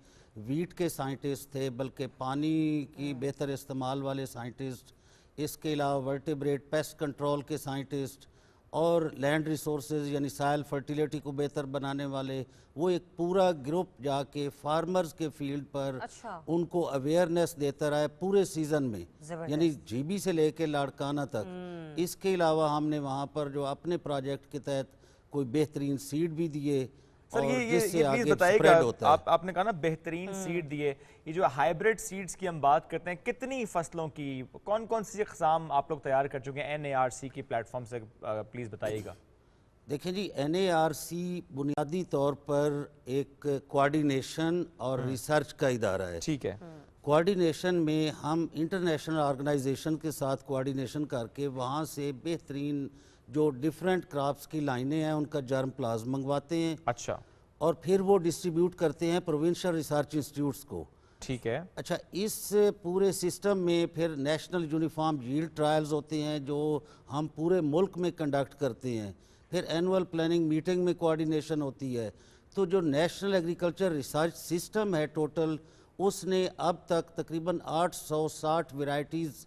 ویٹ کے سائنٹسٹ تھے بلکہ پانی کی بہتر استعمال والے سائنٹسٹ، اس کے علاوہ ورٹیبریٹ پیسٹ کنٹرول کے سائنٹسٹ اور لینڈ ریسورسز یعنی سائل فرٹیلیٹی کو بہتر بنانے والے، وہ ایک پورا گروپ جا کے فارمرز کے فیلڈ پر ان کو اویئرنیس دیتا رہا ہے پورے سیزن میں، یعنی جی بی سے لے کے لاڑکانہ تک. اس کے علاوہ ہم نے وہاں پر جو اپنے پروجیکٹ کے تحت کوئی بہترین سیڈ بھی دیے. سر یہ پلیز بتائیے گا، آپ نے کہا نا بہترین سیڈ دیے، یہ جو ہائیبریڈ سیڈز کی ہم بات کرتے ہیں، کتنی فصلوں کی، کون سی اقسام آپ لوگ تیار کر چکے ہیں NARC کی پلیٹ فارم سے، پلیز بتائیے گا. دیکھیں جی، NARC بنیادی طور پر ایک کوارڈینیشن اور ریسرچ کا ادارہ ہے. ٹھیک ہے. کوارڈینیشن میں ہم انٹرنیشنل آرگنائزیشن کے ساتھ کوارڈینیشن کر کے وہاں سے بہترین جو ڈیفرنٹ کراپس کی لائنیں ہیں ان کا جرم پلازم منگواتے ہیں. اچھا. اور پھر وہ ڈسٹریبیوٹ کرتے ہیں پروونشل ریسرچ انسٹیٹیوٹس کو. ٹھیک ہے. اچھا، اس پورے سسٹم میں پھر نیشنل یونیفارم ییلڈ ٹرائلز ہوتے ہیں جو ہم پورے ملک میں کنڈکٹ کرتے ہیں. پھر اینول پلاننگ میٹنگ میں کوارڈینیشن ہوتی ہے. تو جو نیشنل ایگریکلچر ریسرچ سسٹم ہے ٹوٹل، اس نے اب تک تقریباً 860 ورائٹیز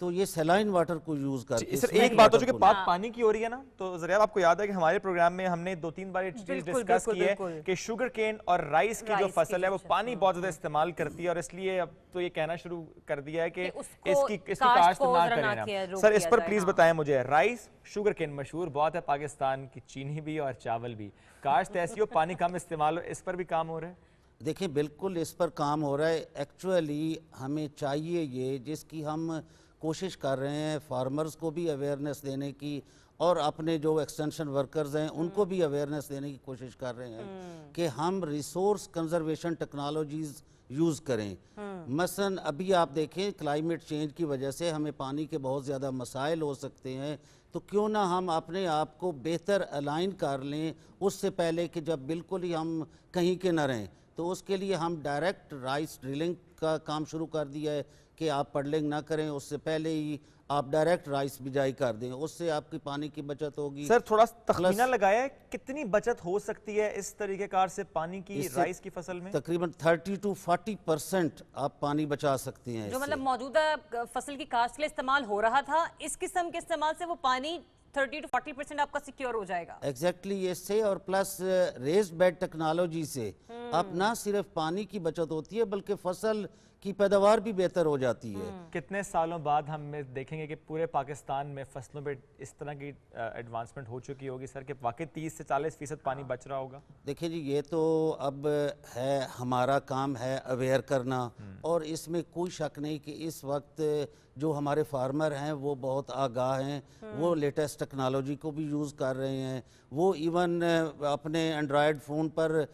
تو یہ سیلائن واٹر کو یوز کرتے سر ایک بات ہو جو کہ بات پانی کی ہو رہی ہے نا، تو ذرا آپ کو یاد ہے کہ ہمارے پروگرام میں ہم نے 2-3 بار یہ چیز ڈسکس کی ہے کہ شوگر کین اور رائس کی جو فصل ہے وہ پانی بہت زیادہ استعمال کرتی ہے، اور اس لیے اب تو یہ کہنا شروع کر دیا ہے کہ اس کی کاشت نہ کریں. سر اس پر پلیز بتائیں مجھے، رائس شوگر کین مشہور بہت ہے پاکستان کی، چینی بھی اور چاول بھی، کاشت ایسی ہو پانی کم استعمال ہو، اس پر بھی کام ہو رہا ہے؟ دیکھیں بالکل اس پر کام ہو رہا ہے. ایکچولی ہمیں چاہیے یہ جس کی ہم کوشش کر رہے ہیں فارمرز کو بھی اویئرنیس دینے کی، اور اپنے جو ایکسٹینشن ورکرز ہیں ان کو بھی اویئرنیس دینے کی کوشش کر رہے ہیں کہ ہم ریسورس کنزرویشن ٹیکنالوجیز یوز کریں. مثلا ابھی آپ دیکھیں کلائمیٹ چینج کی وجہ سے ہمیں پانی کے بہت زیادہ مسائل ہو سکتے ہیں، تو کیوں نہ ہم اپنے آپ کو بہتر الائن کر لیں اس سے پہلے کہ جب بالکل ہی ہم کہیں کے نہ رہیں. تو اس کے لیے ہم ڈائریکٹ رائس ڈرلنگ کا کام شروع کر دیا ہے کہ آپ پڈلنگ نہ کریں، اس سے پہلے ہی آپ ڈائریکٹ رائس بجائی کر دیں، اس سے آپ کی پانی کی بچت ہوگی. سر تھوڑا تخمینہ لگایا ہے کتنی بچت ہو سکتی ہے اس طریقہ کار سے پانی کی رائس کی فصل میں؟ تقریباً 30 to 40% آپ پانی بچا سکتے ہیں. جو مطلب موجودہ فصل کی کاشت کے لیے استعمال ہو رہا تھا، اس قسم کے استعمال سے وہ پانی 30 to 40% آپ کا سیکیور ہو جائے گا. ایگزیکٹلی اس سے، اور پلس ریزڈ بیڈ ٹیکنالوجی سے اب نہ صرف پانی کی بچت ہوتی ہے بلکہ فصل کی پیداوار بھی بہتر ہو جاتی ہے. کتنے سالوں بعد ہم دیکھیں گے کہ پورے پاکستان میں فصلوں پہ اس طرح کی ایڈوانسمنٹ ہو چکی ہوگی سر کہ واقعی 30 سے 40% پانی بچ رہا ہوگا؟ دیکھیں جی یہ تو اب ہے ہمارا کام ہے اویئر کرنا، اور اس میں کوئی شک نہیں کہ اس وقت جو ہمارے فارمر ہیں وہ بہت آگاہ ہیں، وہ لیٹسٹ ٹیکنالوجی کو بھی یوز کر رہے ہیں، وہ ایون اپنے اینڈرائڈ فون پر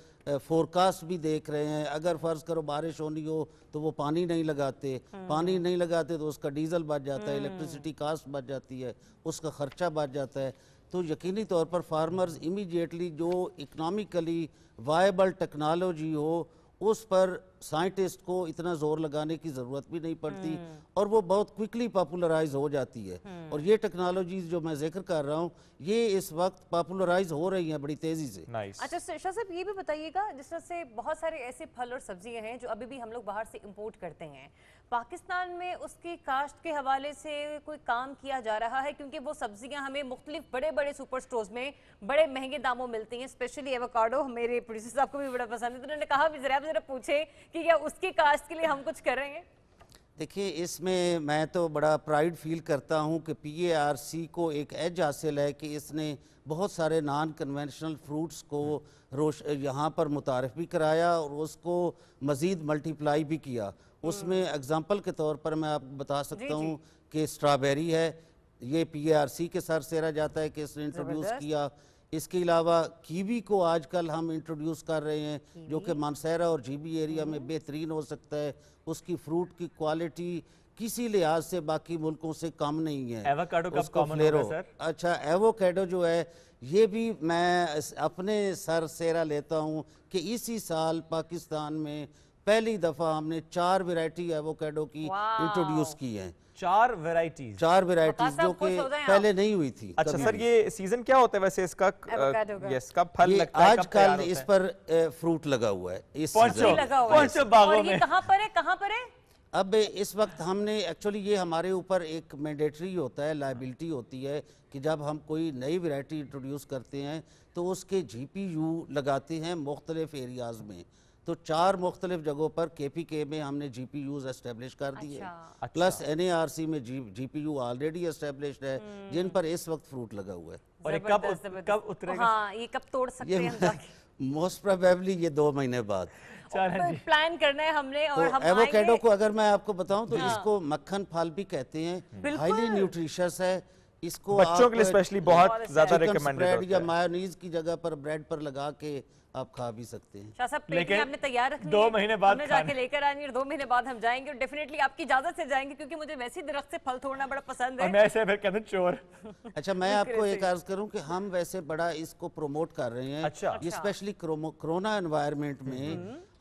فورکاسٹ بھی دیکھ رہے ہیں. اگر فرض کرو بارش ہونی ہو تو وہ پانی نہیں لگاتے تو اس کا ڈیزل بچ جاتا ہے، الیکٹریسٹی کاسٹ بچ جاتی ہے، اس کا خرچہ بچ جاتا ہے. تو یقینی طور پر فارمرز امیڈیٹلی جو اکنامیکلی وائبل ٹیکنالوجی ہو اس پر سائنٹسٹ کو اتنا زور لگانے کی ضرورت بھی نہیں پڑتی، اور وہ بہت کوئکلی پاپولرائز ہو جاتی ہے. اور یہ ٹیکنالوجیز جو میں ذکر کر رہا ہوں یہ اس وقت پاپولرائز ہو رہی ہیں بڑی تیزی سے. اچھا شاہ صاحب یہ بھی بتائیے گا، جس طرح سے بہت سارے ایسے پھل اور سبزیاں ہیں جو ابھی بھی ہم لوگ باہر سے امپورٹ کرتے ہیں، پاکستان میں اس کی کاشت کے حوالے سے کوئی کام کیا جا رہا ہے؟ کیونکہ وہ سبزیاں ہمیں مختلف بڑے بڑے سپر سٹورز میں بڑے مہنگے داموں ملتی ہیں، اسپیشلی ایووکاڈو میرے پروڈیوسر صاحب کو بھی بڑا پسند ہے، تو انہوں نے کہا بھی ذرا پوچھے کہ کیا اس کی کاشت کے لیے ہم کچھ کر رہے ہیں؟ دیکھیے اس میں تو بڑا پرائیڈ فیل کرتا ہوں کہ پی اے آر سی کو ایک ایج حاصل ہے کہ اس نے بہت سارے نان کنونشنل فروٹس کو یہاں پر متعارف بھی کرایا اور اس کو مزید ملٹیپلائی بھی کیا. اس میں اگزامپل کے طور پر میں آپ بتا سکتا ہوں کہ اسٹرابیری ہے، یہ پی اے آر سی کے سر سیرا جاتا ہے کہ اس نے انٹروڈیوس کیا. اس کے علاوہ کیوی کو آج کل ہم انٹروڈیوس کر رہے ہیں جو کہ مانسیرا اور جی بی ایریا میں بہترین ہو سکتا ہے. اس کی فروٹ کی کوالٹی کسی لحاظ سے باقی ملکوں سے کم نہیں ہے. ایووکیڈو کب کامن ہوگا سر؟ اچھا ایووکیڈو جو ہے یہ بھی میں اپنے سر سیرا لیتا ہوں کہ اسی سال پاکستان میں پہلی دفعہ ہم نے 4 ویرائٹی ایووکیڈو کی انٹروڈیوس کی ہیں. 4 ویرائٹیز جو کہ پہلے نہیں ہوئی تھی. اچھا سر یہ سیزن کیا ہوتا ہے ویسے اس کا؟ یس کب پھل لگتا ہے؟ آج کل اس پر فروٹ لگا ہوا ہے. پہنچو باغوں میں. کہاں پر ہے؟ اب اس وقت ہم نے ایکچولی یہ ہمارے اوپر ایک مینڈیٹری ہوتا ہے، لائبلٹی ہوتی ہے کہ جب ہم کوئی نئی ویرائٹی انٹروڈیوس کرتے ہیں تو اس کے جی پی یو لگاتے ہیں مختلف ایریاز میں. تو 4 مختلف جگہوں پر کے پی کے میں ہم نے جی پی یوز اسٹیبلش کر دی ہے، پلس این اے آر سی میں جی پی یو آلریڈی اسٹیبلشڈ ہے جن پر اس وقت فروٹ لگا ہوا ہے. اور کب اترے گا؟ ہاں یہ کب توڑ سکتے ہیں؟ موسٹ پروبیبلی یہ 2 مہینے بعد پلان کرنا ہے ہم نے. اور ایووکیڈو کو اگر میں آپ کو بتاؤں تو اس کو مکھن پھل بھی کہتے ہیں، ہائیلی نیوٹریشس ہے. اس کو بچوں کے لیے اسپیشلی بہت زیادہ ریکمینڈڈ ہوتا ہے. یا مایونیز کی جگہ پر بریڈ پر لگا کے آپ کھا بھی سکتے ہیں. شاہ صاحب پلیٹ آپ نے تیار رکھنی ہے، 2 مہینے بعد ہم نے جا کے لے کر آئیں گے اور 2 مہینے بعد ہم جائیں گے اور ڈیفینیٹلی آپ کی اجازت سے جائیں گے کیونکہ مجھے ویسے درخت سے پھل توڑنا بڑا پسند ہے. اور میں ایسے پھر کہتا ہوں چور. اچھا میں آپ کو ایک عرض کروں کہ ہم ویسے بڑا اس کو پروموٹ کر رہے ہیں. یہ اسپیشلی کرونا انوائرمنٹ میں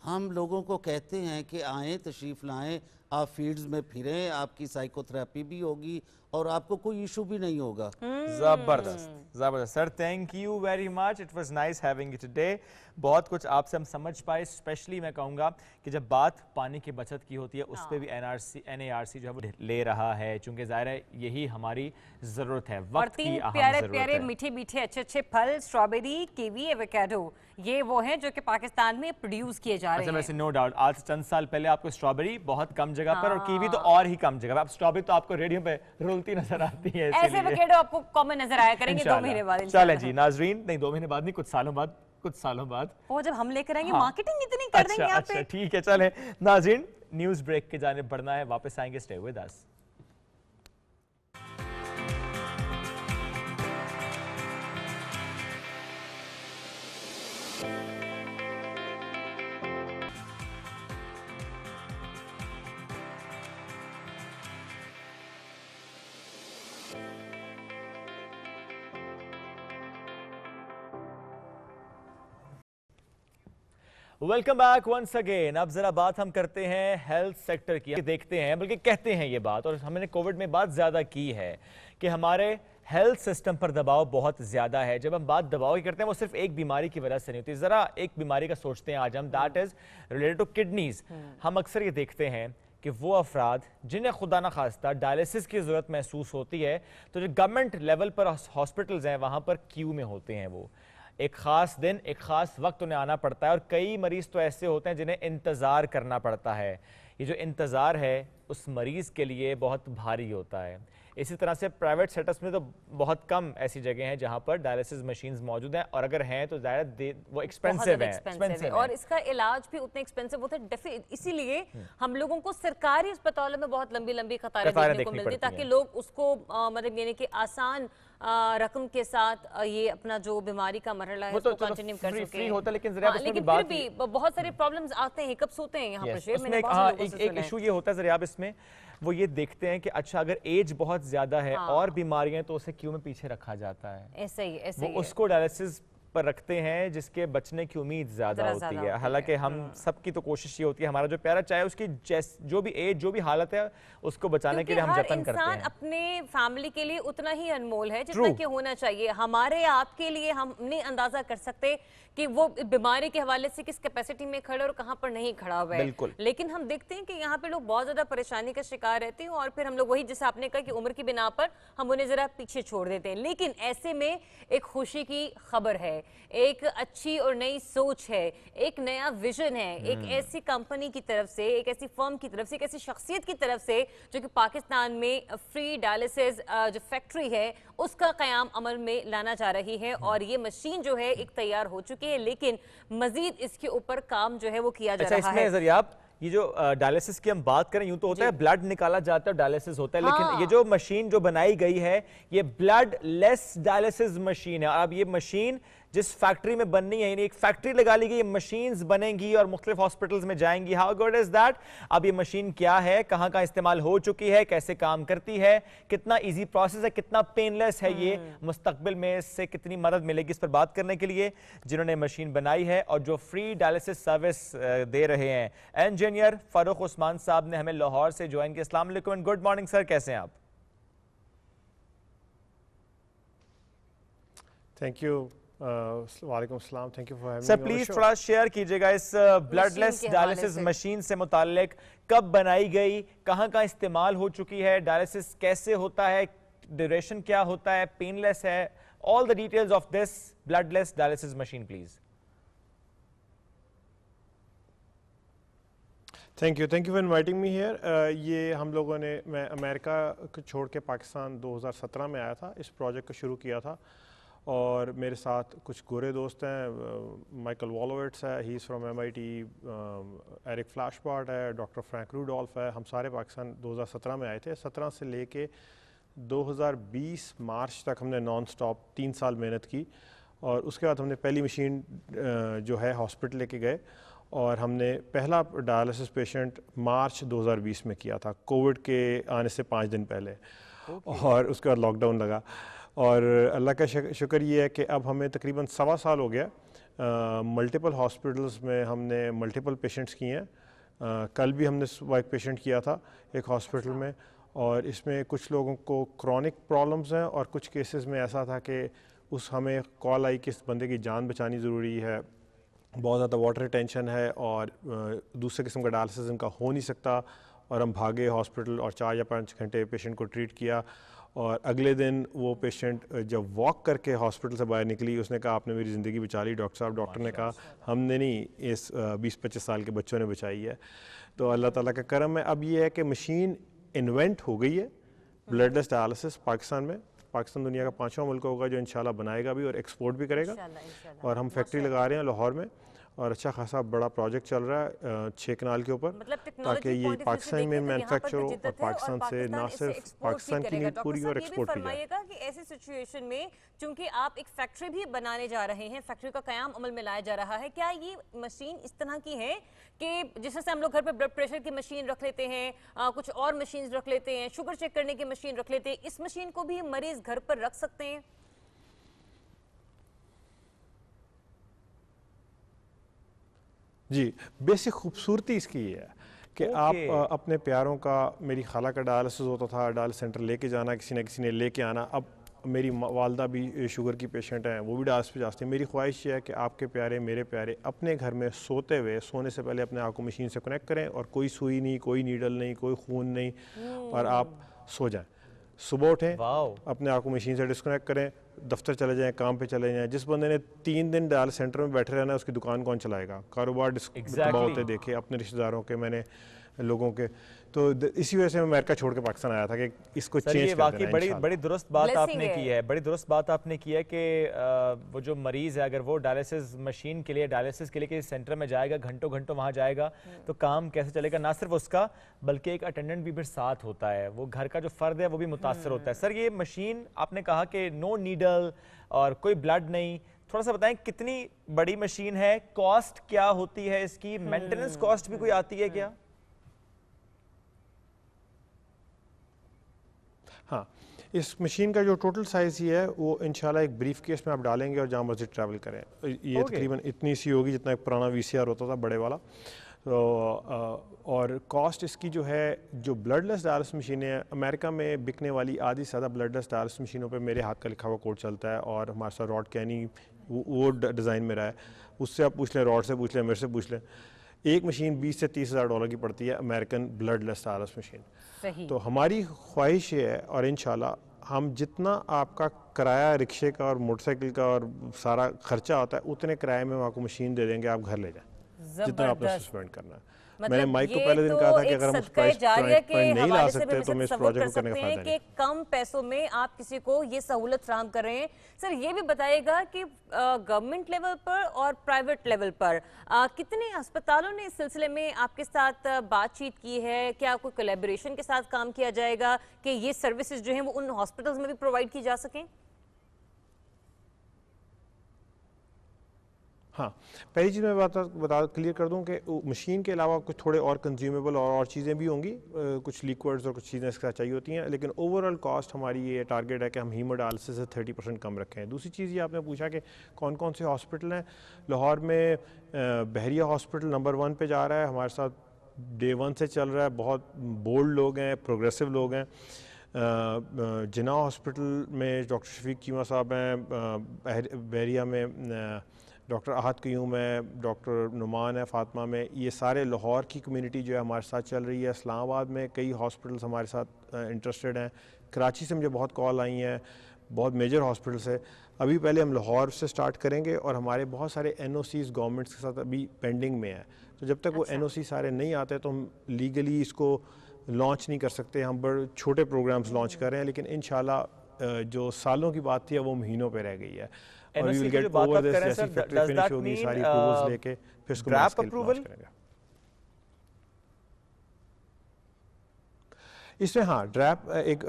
ہم لوگوں کو کہتے ہیں کہ آئیں تشریف لائیں، آپ فیلڈز میں پھریں, آپ کی سائیکو تھراپی بھی ہوگی اور آپ کو کوئی ایشو بھی نہیں ہوگا. زبردست زبردست sir, thank you very much, it was nice having you today. بہت کچھ آپ سے ہم سمجھ پائے, اسپیشلی میں کہوں گا کہ جب بات پانی کی بچت کی ہوتی ہے اس پہ بھی NARC جو ہے وہ لے رہا ہے, چونکہ ظاہر ہے یہی ہماری ضرورت ہے, وقت کی اہم پیارے ضرورت پیارے ہے. میٹھے میٹھے اچھے اچھے پھل, اسٹرابیری, کیوی, ایووکیڈو, یہ وہ ہیں جو کہ پاکستان میں پروڈیوس کیے جا رہے اچھا ہیں. ویسے نو ڈاؤٹ آج سے چند سال پہلے آپ کو اسٹرابیری بہت کم جگہ پر اور کیوی تو اور ہی کم جگہ پر, اب اسٹرابیری تو آپ کو ریڈیو پہ رولتی نظر آتی ہے. ایسے ایووکیڈو آپ کو کامن نظر آیا کریں گے 2 مہینے بعد. چلیں جی ناظرین, نہیں 2 مہینے بعد نہیں, کچھ سالوں بعد وہ جب ہم لے کر آئیں گے مارکیٹنگ اتنی کر دیں گے آپ پہ. اچھا ٹھیک ہے, چلیں ناظرین نیوز بریک کی جانب بڑھنا ہے, واپس آئیں گے, stay with us. Welcome back once again. اب ذرا بات ہم کرتے ہیں ہیلتھ سیکٹر کی, دیکھتے ہیں بلکہ کہتے ہیں یہ بات, اور ہم نے کووڈ میں بات زیادہ کی ہے کہ ہمارے ہیلتھ سسٹم پر دباؤ بہت زیادہ ہے. جب ہم بات دباؤ کی کرتے ہیں وہ صرف ایک بیماری کی وجہ سے نہیں ہوتی, ذرا ایک بیماری کا سوچتے ہیں آج ہم, that is related to kidneys. ہم اکثر یہ دیکھتے ہیں کہ وہ افراد جنہیں خدا نخواستہ ڈائلیسس کی ضرورت محسوس ہوتی ہے تو جو گورنمنٹ لیول پر ہاسپٹلز ہیں وہاں پر کیو میں ہوتے ہیں, وہ ایک خاص دن ایک خاص وقت انہیں آنا پڑتا ہے, اور کئی مریض تو ایسے ہوتے ہیں جنہیں انتظار کرنا پڑتا ہے. یہ جو انتظار ہے اس مریض کے لیے بہت بھاری ہوتا ہے. اسی طرح سے پرائیویٹ سیٹس میں تو بہت کم ایسی جگہیں ہیں جہاں پر ڈائلیسس مشینز موجود ہیں, اور اگر ہیں تو ظاہر وہ ایکسپینسو ہیں, اور اس کا علاج بھی اتنے ایکسپینسو ہوتا ہے. اسی لیے ہم لوگوں کو سرکاری اسپتالوں میں بہت لمبی لمبی قطاریں دیکھنے کو ملتی تاکہ لوگ اس کو مطلب یعنی کہ آسان رقم کے ساتھ یہ اپنا جو بیماری کا مرحلہ ہے اس کو کنٹینیو کر سکیں. فری ہوتا ہے, لیکن پھر بھی بہت سارے پرابلمز آتے ہیں, ہکپس ہوتے ہیں یہاں پر. ایک ایشو یہ ہوتا ہے ضریاب اس میں, وہ یہ دیکھتے ہیں کہ اچھا اگر ایج بہت زیادہ ہے اور بیماریاں تو اسے کیوں میں پیچھے رکھا جاتا ہے, ایسے ہی وہ اس کو ڈائلیسس پر رکھتے ہیں جس کے بچنے کی امید زیادہ ہوتی ہے. حالانکہ ہم سب کی تو کوشش یہ ہوتی ہے ہمارا جو پیارا چاہے اس کی جو بھی ایج جو بھی حالت ہے اس کو بچانے کے لیے ہم جتن کرتے ہیں. ہر انسان اپنے فیملی کے لیے اتنا ہی انمول ہے جتنا کہ ہونا چاہیے. ہمارے آپ کے لیے ہم نہیں اندازہ کر سکتے کہ وہ بیماری کے حوالے سے کس کیپیسٹی میں کھڑا اور کہاں پر نہیں کھڑا ہوا ہے, لیکن ہم دیکھتے ہیں کہ یہاں پہ لوگ بہت زیادہ پریشانی کا شکار رہتے ہیں, اور پھر ہم لوگ وہی جیسے آپ نے کہا کہ عمر کی بنا پر ہم انہیں ذرا پیچھے چھوڑ دیتے ہیں. لیکن ایسے میں ایک خوشی کی خبر ہے, ایک اچھی اور نئی سوچ ہے, ایک نیا ویژن ہے, ایک ایسی کمپنی کی طرف سے, ایک ایسی فرم کی طرف سے, ایک ایسی شخصیت کی طرف سے جو کہ پاکستان میں فری ڈائلیسس جو فیکٹری ہے اس کا قیام عمل میں لانا جا رہی ہے. اور یہ مشین جو ہے ایک تیار ہو چکی ہے, لیکن مزید اس کے اوپر کام جو ہے وہ کیا جا رہا ہے. اس میں ذریعہ یہ جو ڈائلیسس کی ہم بات کریں یوں تو ہوتا ہے بلڈ نکالا جاتا ہے ڈائلیسس ہوتا ہے, لیکن یہ جو مشین جو بنائی گئی ہے یہ بلڈ لیس ڈائلیسس مشین ہے. اور اب یہ مشین جس فیکٹری میں بننی ہے, یعنی ایک فیکٹری لگا لی گئی, یہ مشینز بنیں گی اور مختلف ہاسپٹلز میں جائیں گی. How good is that? اب یہ مشین کیا ہے, کہاں کہاں استعمال ہو چکی ہے, کیسے کام کرتی ہے, کتنا ایزی پروسیس ہے, کتنا پین لیس ہے, یہ مستقبل میں اس سے کتنی مدد ملے گی, اس پر بات کرنے کے لیے جنہوں نے مشین بنائی ہے اور جو فری ڈائلیسس سروس دے رہے ہیں, انجینئر فاروق عثمان صاحب نے ہمیں لاہور سے جوائن کیا. السلام علیکم اینڈ گڈ مارننگ سر, کیسے ہیں آپ؟ Thank you. وعلیکم السلام, thank you for having me. Sir please تھوڑا شیئر کیجئے گا اس بلڈ لیس ڈائلیسس مشین سے متعلق, کب بنائی گئی, کہاں کہاں استعمال ہو چکی ہے, ڈائلیسس کیسے ہوتا ہے, ڈیوریشن کیا ہوتا ہے, پین لیس ہے, all the details of this bloodless dialysis machine please. Thank you for inviting me here. یہ ہم لوگوں نے, میں امریکہ کو چھوڑ کے پاکستان 2017 میں آیا تھا, اس پروجیکٹ کو شروع کیا تھا, اور میرے ساتھ کچھ گورے دوست ہیں, مائیکل والویٹس ہے, he is from MIT, Eric فلیش بارٹ ہے, ڈاکٹر فرینک روڈولف ہے. ہم سارے پاکستان 2017 میں آئے تھے. 17 سے لے کے 2020 مارچ تک ہم نے نان سٹاپ 3 سال محنت کی, اور اس کے بعد ہم نے پہلی مشین جو ہے ہاسپٹل لے کے گئے, اور ہم نے پہلا ڈائلیسس پیشنٹ مارچ 2020 میں کیا تھا, کووڈ کے آنے سے 5 دن پہلے, اور اس کے بعد لاک ڈاؤن لگا. اور اللہ کا شکر یہ ہے کہ اب ہمیں تقریباً 1.25 سال ہو گیا. ملٹیپل ہاسپٹلز میں ہم نے ملٹیپل پیشنٹس کیے ہیں, کل بھی ہم نے صبح ایک پیشنٹ کیا تھا ایک ہاسپٹل میں، اور اس میں کچھ لوگوں کو کرونک پرابلمز ہیں، اور کچھ کیسز میں ایسا تھا کہ ہمیں کال آئی کہ اس بندے کی جان بچانی ضروری ہے، بہت زیادہ واٹر ریٹینشن ہے اور دوسرے قسم کا ڈائلسس ان کا ہو نہیں سکتا، اور ہم بھاگے ہاسپٹل اور 4 یا 5 گھنٹے پیشنٹ کو ٹریٹ کیا، اور اگلے دن وہ پیشنٹ جب واک کر کے ہاسپٹل سے باہر نکلی اس نے کہا آپ نے میری زندگی بچا لی ڈاکٹر صاحب، ڈاکٹر نے کہا ہم نے نہیں، اس 20-25 سال کے بچوں نے بچائی ہے۔ تو اللہ تعالیٰ کا کرم ہے۔ اب یہ ہے کہ مشین انوینٹ ہو گئی ہے بلڈ لیس ڈائلسس پاکستان میں، پاکستان دنیا کا 5واں ملک ہوگا جو انشاءاللہ بنائے گا بھی اور ایکسپورٹ بھی کرے گا، اور ہم فیکٹری لگا رہے ہیں لاہور میں، اور اچھا خاصا بڑا پروجیکٹ چل رہا ہے 6 کنال کے اوپر، تاکہ یہ پاکستان میں مینوفیکچر ہو اور پاکستان سے نہ صرف پاکستان کی نیڈ پوری اور ایکسپورٹ کی جائے۔ کہ ایسی سچویشن میں چونکہ آپ ایک فیکٹری بھی بنانے جا رہے ہیں، فیکٹری کا قیام عمل میں لایا جا رہا ہے، کیا یہ مشین اس طرح کی ہے کہ جس سے ہم لوگ گھر پہ بلڈ پریشر کی مشین رکھ لیتے ہیں، کچھ اور مشین رکھ لیتے ہیں، شوگر چیک کرنے کی مشین رکھ لیتے ہیں، اس مشین کو بھی مریض گھر پر رکھ سکتے ہیں؟ جی، بیسک خوبصورتی اس کی یہ ہے کہ آپ اپنے پیاروں کا، میری خالہ کا ڈائلسس ہوتا تھا، ڈائلسس سینٹر لے کے جانا، کسی نے لے کے آنا، اب میری والدہ بھی شوگر کی پیشنٹ ہیں، وہ بھی ڈائلسس پہ جاتے ہیں۔ میری خواہش یہ ہے کہ آپ کے پیارے، میرے پیارے اپنے گھر میں سوتے ہوئے، سونے سے پہلے اپنے آپ کو مشین سے کنیکٹ کریں، اور کوئی سوئی نہیں، کوئی نیڈل نہیں، کوئی خون نہیں، اور آپ سو جائیں۔ صبح اٹھیں، اپنے آپ کو مشین سے ڈسکنیکٹ کریں، دفتر چلے جائیں، کام پہ چلے جائیں۔ جس بندے نے 3 دن ڈائلسس سینٹر میں بیٹھے رہنا ہے اس کی دکان کون چلائے گا؟ کاروبار تباہ ہوتے دیکھے اپنے رشتہ داروں کے، میں نے لوگوں کے، تو اسی وجہ سے میں امریکہ چھوڑ کے پاکستان آیا تھا کہ اس کو چینج کر دینا ہے۔ واقعی بڑی درست بات آپ نے کی ہے، بڑی درست بات آپ نے کی ہے کہ وہ جو مریض ہے اگر وہ ڈائلسس مشین کے لیے، ڈائلسس کے لیے کسی سینٹر میں جائے گا، گھنٹوں گھنٹوں وہاں جائے گا، تو کام کیسے چلے گا؟ نہ صرف اس کا بلکہ ایک اٹینڈنٹ بھی پھر ساتھ ہوتا ہے، وہ گھر کا جو فرد ہے وہ بھی متاثر ہوتا ہے۔ سر یہ مشین آپ نے کہا کہ نو نیڈل اور کوئی بلڈ نہیں، تھوڑا سا بتائیں کتنی بڑی مشین ہے، کاسٹ کیا ہوتی ہے اس کی، مینٹیننس کاسٹ بھی کوئی آتی ہے کیا؟ ہاں، اس مشین کا جو ٹوٹل سائز ہی ہے وہ انشاءاللہ ایک بریف کیس میں آپ ڈالیں گے اور جہاں مرضی ٹریول کریں، یہ تقریباً اتنی سی ہوگی جتنا ایک پرانا VCR ہوتا تھا بڑے والا۔ اور کاسٹ اس کی جو ہے، جو بلڈ لیس ڈائلسس مشینیں ہیں امریکہ میں بکنے والی آدھی سے زیادہ بلڈ لیس ڈائلسس مشینوں پہ میرے ہاتھ کا لکھا ہوا کوڈ چلتا ہے، اور ہمارے ساتھ راڈ کینی وہ ڈیزائن میرا ہے، اس سے آپ پوچھ لیں، راڈ سے پوچھ لیں، میرے سے پوچھ لیں، ایک مشین 20 سے 30 ہزار ڈالر کی پڑتی ہے، امریکن بلڈ لیس ڈائلسس مشین۔ تو ہماری خواہش یہ ہے، اور انشاءاللہ ہم جتنا آپ کا کرایہ رکشے کا اور موٹر سائیکل کا اور سارا خرچہ ہوتا ہے اتنے کرائے میں آپ کو مشین دے دیں گے، آپ گھر لے جائیں جتنا آپ نے سسپینڈ کرنا ہے۔ میں نے مائک کو پہلے دن کہا تھا کہ اگر ہم اس پرائز نہیں لا سکتے تو میں اس پروجیکٹ کو کرنے کا فائدہ نہیں۔ کہ کم پیسوں میں آپ کسی کو یہ سہولت فراہم کر رہے ہیں۔ سر یہ بھی بتائیے گا کہ گورنمنٹ لیول پر اور پرائیویٹ لیول پر کتنے ہسپتالوں نے اس سلسلے میں آپ کے ساتھ بات چیت کی ہے؟ کیا کوئی کولیبریشن کے ساتھ کام کیا جائے گا کہ یہ سروسز جو ہیں وہ ان ہاسپٹلز میں بھی پرووائڈ کی جا سکیں؟ ہاں، پہلی چیز میں بتا کلیئر کر دوں کہ مشین کے علاوہ کچھ تھوڑے اور کنزیومیبل اور چیزیں بھی ہوں گی، کچھ لیکوڈز اور کچھ چیزیں اس کے ساتھ چاہیے ہوتی ہیں، لیکن اوورآل کاسٹ ہماری یہ ٹارگیٹ ہے کہ ہم ہیمو ڈائلسس سے 30% کم رکھیں۔ دوسری چیز یہ آپ نے پوچھا کہ کون کون سے ہاسپٹل ہیں، لاہور میں بحریہ ہاسپٹل نمبر 1 پہ جا رہا ہے، ہمارے ساتھ ڈے 1 سے چل رہا ہے، بہت بولڈ لوگ ہیں، پروگریسو لوگ ہیں۔ جناح ہاسپٹل میں ڈاکٹر شفیق چیمہ صاحب ہیں، بحریہ میں ڈاکٹر احد قیوم ہے، ڈاکٹر نعمان ہے فاطمہ میں، یہ سارے لاہور کی کمیونٹی جو ہے ہمارے ساتھ چل رہی ہے۔ اسلام آباد میں کئی ہاسپٹلس ہمارے ساتھ انٹرسٹڈ ہیں، کراچی سے مجھے بہت کال آئی ہیں، بہت میجر ہاسپٹل سے۔ ابھی پہلے ہم لاہور سے سٹارٹ کریں گے، اور ہمارے بہت سارے NOCs گورنمنٹس کے ساتھ ابھی پینڈنگ میں ہیں، تو جب تک وہ NOC سارے نہیں آتے تو ہم لیگلی اس کو لانچ نہیں کر سکتے۔ ہم بڑے چھوٹے پروگرامز لانچ کر رہے ہیں، لیکن انشاءاللہ جو سالوں کی بات تھی وہ مہینوں پہ رہ گئی ہے، اور we will get over this جیسی فیکٹری فنش ہوگی، ساری اپروولز لے کے پھر اس کو مارکیٹ لانچ کریں گے۔ اس میں ہاں ڈریپ ایک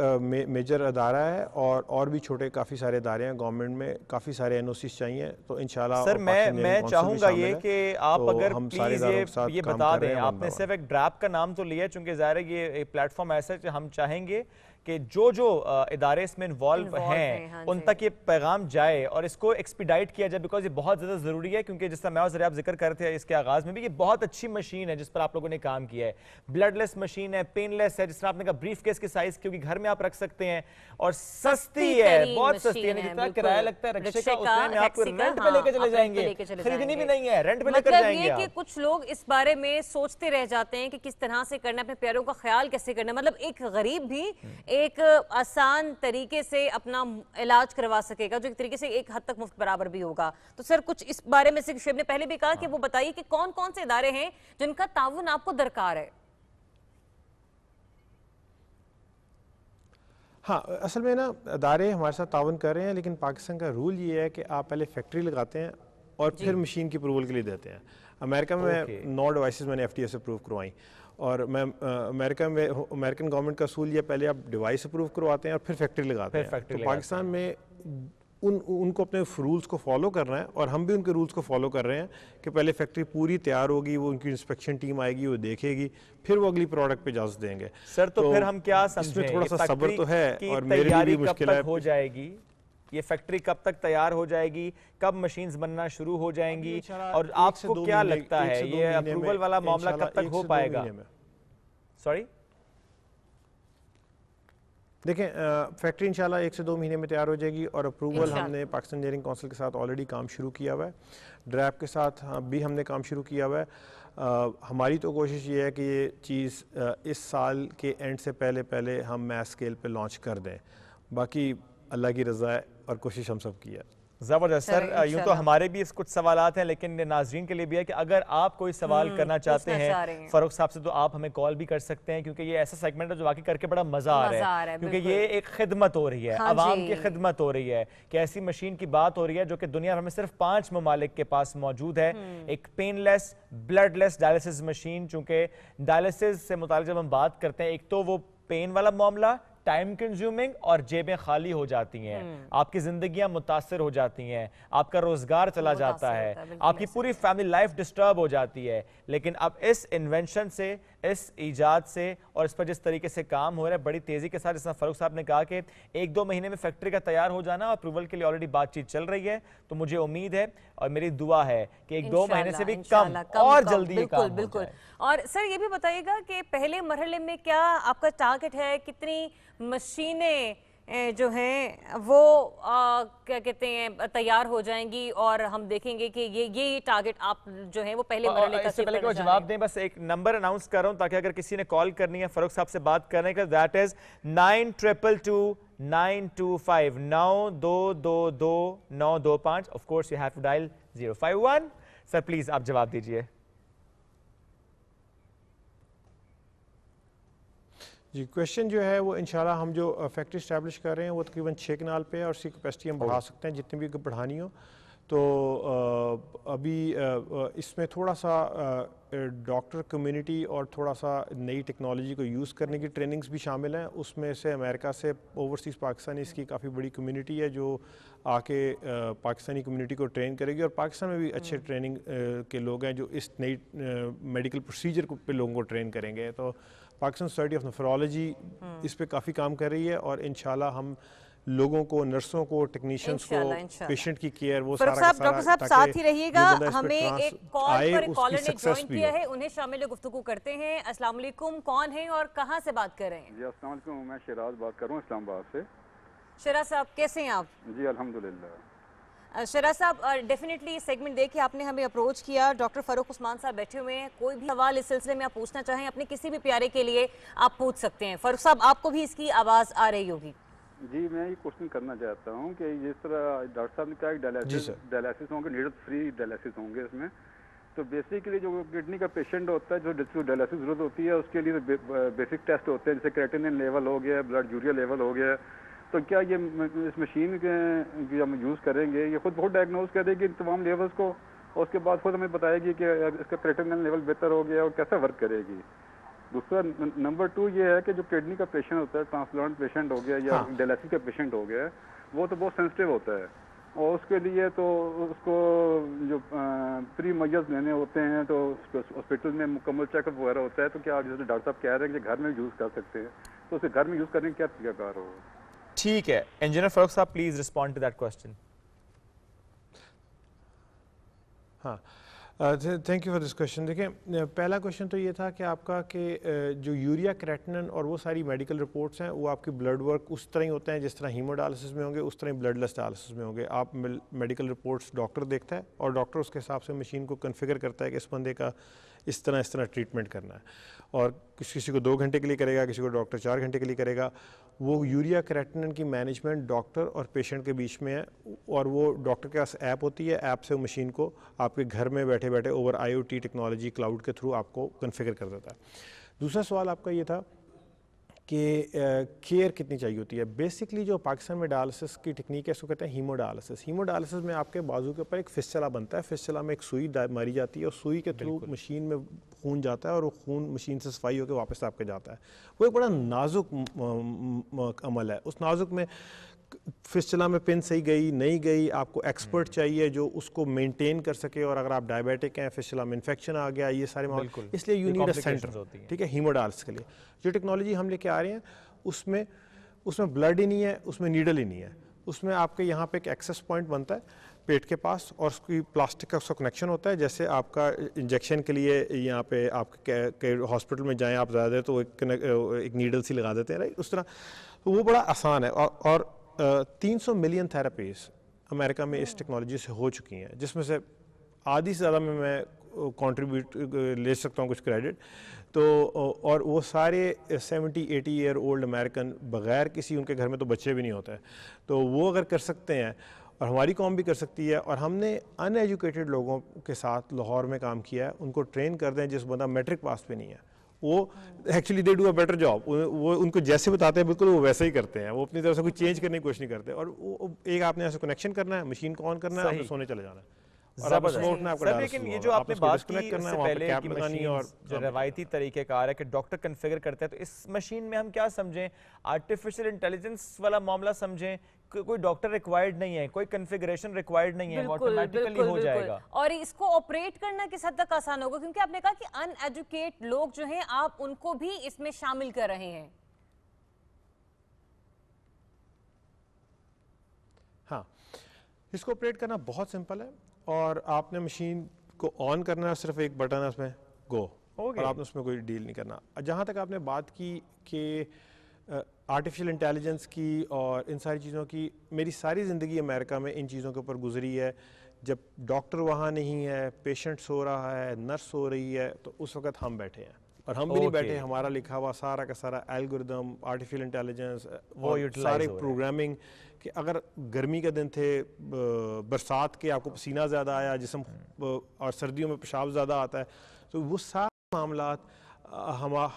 میجر ادارہ ہے، اور بھی چھوٹے کافی سارے ادارے ہیں گورنمنٹ میں، کافی سارے NOCs چاہیے، تو انشاءاللہ سر میں چاہوں گا یہ کہ آپ اگر پلیز یہ بتا دیں، آپ نے صرف ایک ڈریپ کا نام تو لیا، چونکہ ظاہر ہے یہ ایک پلیٹ فارم ایسا ہے کہ ہم چاہیں گے کہ جو ادارے اس میں انوالو ہیں ان تک یہ پیغام جائے اور اس کو ایکسپیڈائٹ کیا جائے، بیکاز یہ بہت زیادہ ضروری ہے، کیونکہ جس طرح میں اور آپ ذکر کر رہے تھے اس کے آغاز میں بھی، یہ بہت اچھی مشین ہے جس پر آپ لوگوں نے کام کیا ہے، بلڈ لیس مشین ہے، پین لیس ہے، جس طرح آپ نے کہا بریف کیس کی سائز کیونکہ گھر میں آپ رکھ سکتے ہیں، اور سستی ہے، بہت سستی ہے، جتنا کرایہ لگتا ہے رکشے کا اتنے میں آپ کو رینٹ پہ لے کے چلے جائیں گے، خریدنی بھی نہیں ہے، رینٹ پہ لے کر جائیں گے۔ مطلب یہ کہ کچھ لوگ اس بارے میں سوچتے رہ جاتے ہیں کہ کس طرح سے کرنا ہے، اپنے پیاروں کا خیال کیسے کرنا ہے، مطلب ایک غریب بھی ایک آسان طریقے سے اپنا علاج کروا سکے گا، جو ایک طریقے سے ایک حد تک مفت برابر بھی ہوگا۔ تو سر کچھ اس بارے میں سے شعیب نے پہلے بھی کہا کہ وہ بتائیے کہ کون کون سے ادارے ہیں جن کا تعاون آپ کو درکار ہے؟ ہاں، اصل میں نا ادارے ہمارے ساتھ تعاون کر رہے ہیں، لیکن پاکستان کا رول یہ ہے کہ آپ پہلے فیکٹری لگاتے ہیں اور پھر مشین کی اپروول کے لیے دیتے ہیں۔ امریکہ میں 9 ڈیوائسز میں نے FTA سے اپروو کروائیں، اور میں امریکہ میں امریکن گورنمنٹ کا اصول یہ پہلے آپ ڈیوائس اپروو کرواتے ہیں اور پھر فیکٹری لگاتے ہیں۔ تو پاکستان میں ان کو اپنے رولز کو فالو کرنا ہے، اور ہم بھی ان کے رولز کو فالو کر رہے ہیں کہ پہلے فیکٹری پوری تیار ہوگی، وہ ان کی انسپیکشن ٹیم آئے گی، وہ دیکھے گی، پھر وہ اگلی پروڈکٹ پہ اجازت دیں گے۔ سر تو پھر ہم کیا سمجھیں، اس میں تھوڑا سا صبر تو ہے، اور میرے تیاری لیے کب مشکل ہے۔ تک ہو جائے گی یہ فیکٹری، کب تک تیار ہو جائے گی، کب مشینز بننا شروع ہو جائیں گی، اور آپ کو کیا لگتا ہے یہ اپروول والا معاملہ کب تک ہو پائے گا؟ سوری دیکھیں، فیکٹری انشاءاللہ 1 سے 2 مہینے میں تیار ہو جائے گی، اور اپروول ہم نے پاکستان انجینئرنگ کونسل کے ساتھ آلریڈی کام شروع کیا ہوا ہے، ڈریپ کے ساتھ بھی ہم نے کام شروع کیا ہوا ہے۔ ہماری تو کوشش یہ ہے کہ یہ چیز اس سال کے اینڈ سے پہلے ہم میس اسکیل پہ لانچ کر دیں، باقی اللہ کی رضا ہے اور کوشش ہم سب کی ہے۔ زبردست سر، یوں تو ہمارے بھی اس کچھ سوالات ہیں، لیکن ناظرین کے لیے بھی ہے کہ اگر آپ کوئی سوال کرنا چاہتے ہیں فاروق صاحب سے تو آپ ہمیں کال بھی کر سکتے ہیں، کیونکہ یہ ایسا سیگمنٹ ہے جو واقعی کر کے بڑا مزہ آ رہا ہے، کیونکہ یہ ایک خدمت ہو رہی ہے، عوام کی خدمت ہو رہی ہے، کہ ایسی مشین کی بات ہو رہی ہے جو کہ دنیا بھر میں صرف 5 ممالک کے پاس موجود ہے، ایک پین لیس بلڈ لیس ڈائلیسس مشین۔ چونکہ ڈائلیسس سے متعلق جب ہم بات کرتے ہیں، ایک تو وہ پین والا معاملہ، ٹائم کنزیومنگ، اور جیبیں خالی ہو جاتی ہیں، آپ کی زندگیاں متاثر ہو جاتی ہیں، آپ کا روزگار چلا جاتا ہے، آپ کی پوری فیملی لائف ڈسٹرب ہو جاتی ہے۔ لیکن اب اس انوینشن سے، اس ایجاد سے، اور اس پر جس طریقے سے کام ہو رہا ہے بڑی تیزی کے ساتھ، جس طرح فاروق صاحب نے کہا کہ 1-2 مہینے میں فیکٹری کا تیار ہو جانا، اور اپروول کے لیے آلریڈی بات چیت چل رہی ہے، تو مجھے امید ہے اور میری دعا ہے کہ 1-2 مہینے سے بھی کم اور جلدی یہ کام ہو جائے۔ اور سر یہ بھی بتائیے گا کہ پہلے مرحلے میں کیا آپ کا ٹارگٹ ہے، کتنی مشینیں جو ہیں وہ کیا کہتے ہیں تیار ہو جائیں گی، اور ہم دیکھیں گے کہ یہ ٹارگٹ آپ جو ہیں وہ پہلے مرحلے کا اس سے پہلے کہ وہ جواب دیں، بس ایک نمبر اناؤنس کر رہا ہوں تاکہ اگر کسی نے کال کرنی ہے فاروق صاحب سے بات کرنے کا، that is 9222-925 9222-925۔ Of course you have to dial 051۔ Sir please آپ جواب دیجئے۔ جی، کویشچن جو ہے وہ انشاءاللہ ہم جو فیکٹری اسٹیبلش کر رہے ہیں وہ تقریباً 6 کنال پہ ہے، اور اس کی کیپیسٹی ہم بڑھا سکتے ہیں جتنی بھی بڑھانی ہو۔ تو ابھی اس میں تھوڑا سا ڈاکٹر کمیونٹی اور تھوڑا سا نئی ٹیکنالوجی کو یوز کرنے کی ٹریننگز بھی شامل ہیں، اس میں سے امریکہ سے اوورسیز پاکستانی اس کی کافی بڑی کمیونٹی ہے جو آ کے پاکستانی کمیونٹی کو ٹرین کرے گی، اور پاکستان میں بھی اچھے ٹریننگ کے لوگ ہیں جو اس نئی میڈیکل پروسیجر پہ لوگوں کو ٹرین کریں گے۔ تو پاکستان سوسائٹی آف نیفرولوجی اس پہ کافی کام کر رہی ہے، اور انشاءاللہ ہم لوگوں کو، نرسوں کو، ٹیکنیشینز کو، پیشنٹ کی کیئر، وہ سارا کا سارا، ڈاکٹر صاحب ساتھ ہی رہیے گا، ہمیں ایک کال پر کالر نے جوائن کیا ہے، انہیں شامل گفتگو کرتے ہیں۔ السلام علیکم، کون ہیں اور کہاں سے بات کر رہے ہیں؟ جی السلام علیکم، میں شیراز بات کر رہا ہوں اسلام آباد سے۔ شیراز صاحب کیسے ہیں آپ؟ جی الحمدللہ۔ شیراز صاحب ڈیفینیٹلی سیگمنٹ دیکھ کے آپ نے ہمیں اپروچ کیا، ڈاکٹر فاروق عثمان صاحب بیٹھے ہوئے ہیں، کوئی بھی سوال اس سلسلے میں آپ پوچھنا چاہیں اپنے کسی بھی پیارے کے لیے آپ پوچھ سکتے ہیں۔ فاروق صاحب آپ کو بھی اس کی آواز آ رہی ہوگی؟ جی میں یہ کوشچن کرنا چاہتا ہوں کہ جس طرح ڈاکٹر صاحب نے کہا کہ ڈائلیسس ہوں گے، نیڈل فری ڈائلیسس ہوں گے اس میں، تو بیسیکلی جو کڈنی کا پیشنٹ ہوتا ہے جو ڈائلیسس ضرورت ہوتی ہے اس کے لیے بیسک ٹیسٹ ہوتے ہیں، جیسے کریٹینن لیول ہو گیا، بلڈ یوریا لیول ہو گیا، تو کیا یہ اس مشین کے ہم یوز کریں گے یہ خود ڈائگنوز کر دے گی ان تمام لیولز کو، اور اس کے بعد خود ہمیں بتائے گی کہ اس کا کریٹینن لیول بہتر ہو گیا اور کیسا ورک کرے گی؟ دوسرا نمبر 2 یہ ہے کہ جو کڈنی کا پیشنٹ ہوتا ہے، ٹرانسپلانٹ پیشنٹ ہو گیا یا ڈائلیسس کا پیشنٹ ہو گیا، وہ تو بہت سینسٹیو ہوتا ہے، اور اس کے لیے تو اس کو جو پری میجرز لینے ہوتے ہیں تو ہاسپٹل میں مکمل چیک اپ وغیرہ ہوتا ہے، تو کیا جیسے ڈاکٹر صاحب کہہ رہے ہیں کہ گھر میں یوز کر سکتے ہیں، تو اسے گھر میں یوز کرنے کا کیا طریقہ کار ہوگا؟ ٹھیک ہے انجینئر فاروق صاحب please respond to that question. ہاں thank you for this question. دیکھیں پہلا کوشچن تو یہ تھا کہ آپ کا کہ جو یوریا کریٹنن اور وہ ساری میڈیکل رپورٹس ہیں وہ آپ کی بلڈ ورک اس طرح ہی ہوتے ہیں جس طرح ہیمو ڈائلسس میں ہوں گے, اس طرح ہی بلڈ لیس ڈائلسس میں ہوں گے. آپ میڈیکل رپورٹس ڈاکٹر دیکھتا ہے اور ڈاکٹر اس کے حساب سے مشین کو کنفیگر کرتا ہے کہ اس بندے کا اس طرح ٹریٹمنٹ کرنا ہے, اور کسی کو 2 گھنٹے کے لیے کرے گا, کسی کو ڈاکٹر 4 گھنٹے کے لیے کرے گا. وہ یوریا کریٹنن کی مینجمنٹ ڈاکٹر اور پیشنٹ کے بیچ میں ہے, اور وہ ڈاکٹر کے پاس ایپ ہوتی ہے, ایپ سے وہ مشین کو آپ کے گھر میں بیٹھے بیٹھے اوور IoT ٹیکنالوجی کلاؤڈ کے تھرو آپ کو کنفیگر کر دیتا ہے. دوسرا سوال آپ کا یہ تھا کہ کیئر کتنی چاہیے ہوتی ہے. بیسکلی جو پاکستان میں ڈائلسس کی ٹیکنیک ہے اس کو کہتے ہیں ہیمو ڈائلسس. ہیمو ڈائلسس میں آپ کے بازو کے اوپر ایک فسچلا بنتا ہے, فسچلا میں ایک سوئی ماری جاتی ہے, اور سوئی کے تھرو مشین میں خون جاتا ہے, اور وہ خون مشین سے صفائی ہو کے واپس آپ کے جاتا ہے. وہ ایک بڑا نازک عمل ہے. اس نازک میں فسچلا میں پن صحیح گئی نہیں گئی, آپ کو ایکسپرٹ چاہیے جو اس کو مینٹین کر سکے, اور اگر آپ ڈائبیٹک ہیں, فسچلا میں انفیکشن آ گیا, یہ سارے معاملے, اس لیے یو نیڈ اے سینٹر, ٹھیک ہے, ہیمو ڈائلسس کے لیے. جو ٹیکنالوجی ہم لے کے آ رہے ہیں اس میں بلڈ ہی نہیں ہے, اس میں نیڈل ہی نہیں ہے, اس میں آپ کے یہاں پہ ایک ایکسیس پوائنٹ بنتا ہے پیٹ کے پاس, اور اس کی پلاسٹک کا اس کا کنیکشن ہوتا ہے. جیسے آپ کا انجیکشن کے لیے یہاں پہ آپ ہاسپٹل میں جائیں آپ زیادہ تو ایک نیڈل سی لگا دیتے ہیں, رائٹ, اس طرح. تو وہ بڑا آسان ہے, اور 300 ملین تھراپیز امریکہ میں اس ٹیکنالوجی سے ہو چکی ہیں, جس میں سے آدھی سے زیادہ میں کنٹریبیوٹ لے سکتا ہوں کچھ کریڈٹ. تو اور وہ سارے 70-80 ایئر اولڈ امریکن بغیر کسی, ان کے گھر میں تو بچے بھی نہیں ہوتے, تو وہ اگر کر سکتے ہیں اور ہماری قوم بھی کر سکتی ہے. اور ہم نے ان ایجوکیٹڈ لوگوں کے ساتھ لاہور میں کام کیا ہے, ان کو ٹرین کر دیں. جس بندہ میٹرک پاس پہ نہیں ہے وہ actually they do a better job, وہ ان کو جیسے بتاتے ہیں بالکل وہ ویسے ہی کرتے ہیں, وہ اپنی طرف سے کوئی چینج کرنے کی کوشش نہیں کرتے. اور ایک آپ نے ایسے کنیکشن کرنا ہے, مشین کو آن کرنا ہے, آپ نے سونے چلے جانا ہے. لیکن یہ جو آپ نے بات کی اس سے پہلے کی مشین جو روایتی طریقہ کار ہے کہ ڈاکٹر کنفیگر کرتے ہیں, تو اس مشین میں ہم کیا سمجھیں, آرٹیفیشل انٹیلیجنس والا معاملہ سمجھیں, کوئی ڈاکٹر ریکوائرڈ نہیں ہے, کوئی کنفیگریشن ریکوائرڈ نہیں ہے, آٹومیٹیکلی ہو جائے گا. اور اس کو آپریٹ کرنا کس حد تک آسان ہوگا, کیونکہ آپ نے کہا کہ ان ایجوکیٹ لوگ جو ہیں آپ ان کو بھی اس میں شامل کر رہے ہیں. ہاں, اس کو آپریٹ کرنا بہت سمپل ہے, اور آپ نے مشین کو آن کرنا ہے, صرف ایک بٹن ہے اس میں گو, اور آپ نے اس میں کوئی ڈیل نہیں کرنا. جہاں تک آپ نے بات کی کہ آرٹیفیشل انٹیلیجنس کی اور ان ساری چیزوں کی, میری ساری زندگی امریکہ میں ان چیزوں کے اوپر گزری ہے. جب ڈاکٹر وہاں نہیں ہے, پیشنٹ سو رہا ہے, نرس سو رہی ہے, تو اس وقت ہم بیٹھے ہیں, اور ہم بھی نہیں بیٹھے, ہمارا لکھا ہوا سارا کا سارا الگوریدم, آرٹیفیشل انٹیلیجنس, سارے پروگرامنگ, کہ اگر گرمی کے دن تھے, برسات کے آپ کو پسینہ زیادہ آیا جسم, اور سردیوں میں پیشاب زیادہ آتا ہے, تو وہ سارے معاملات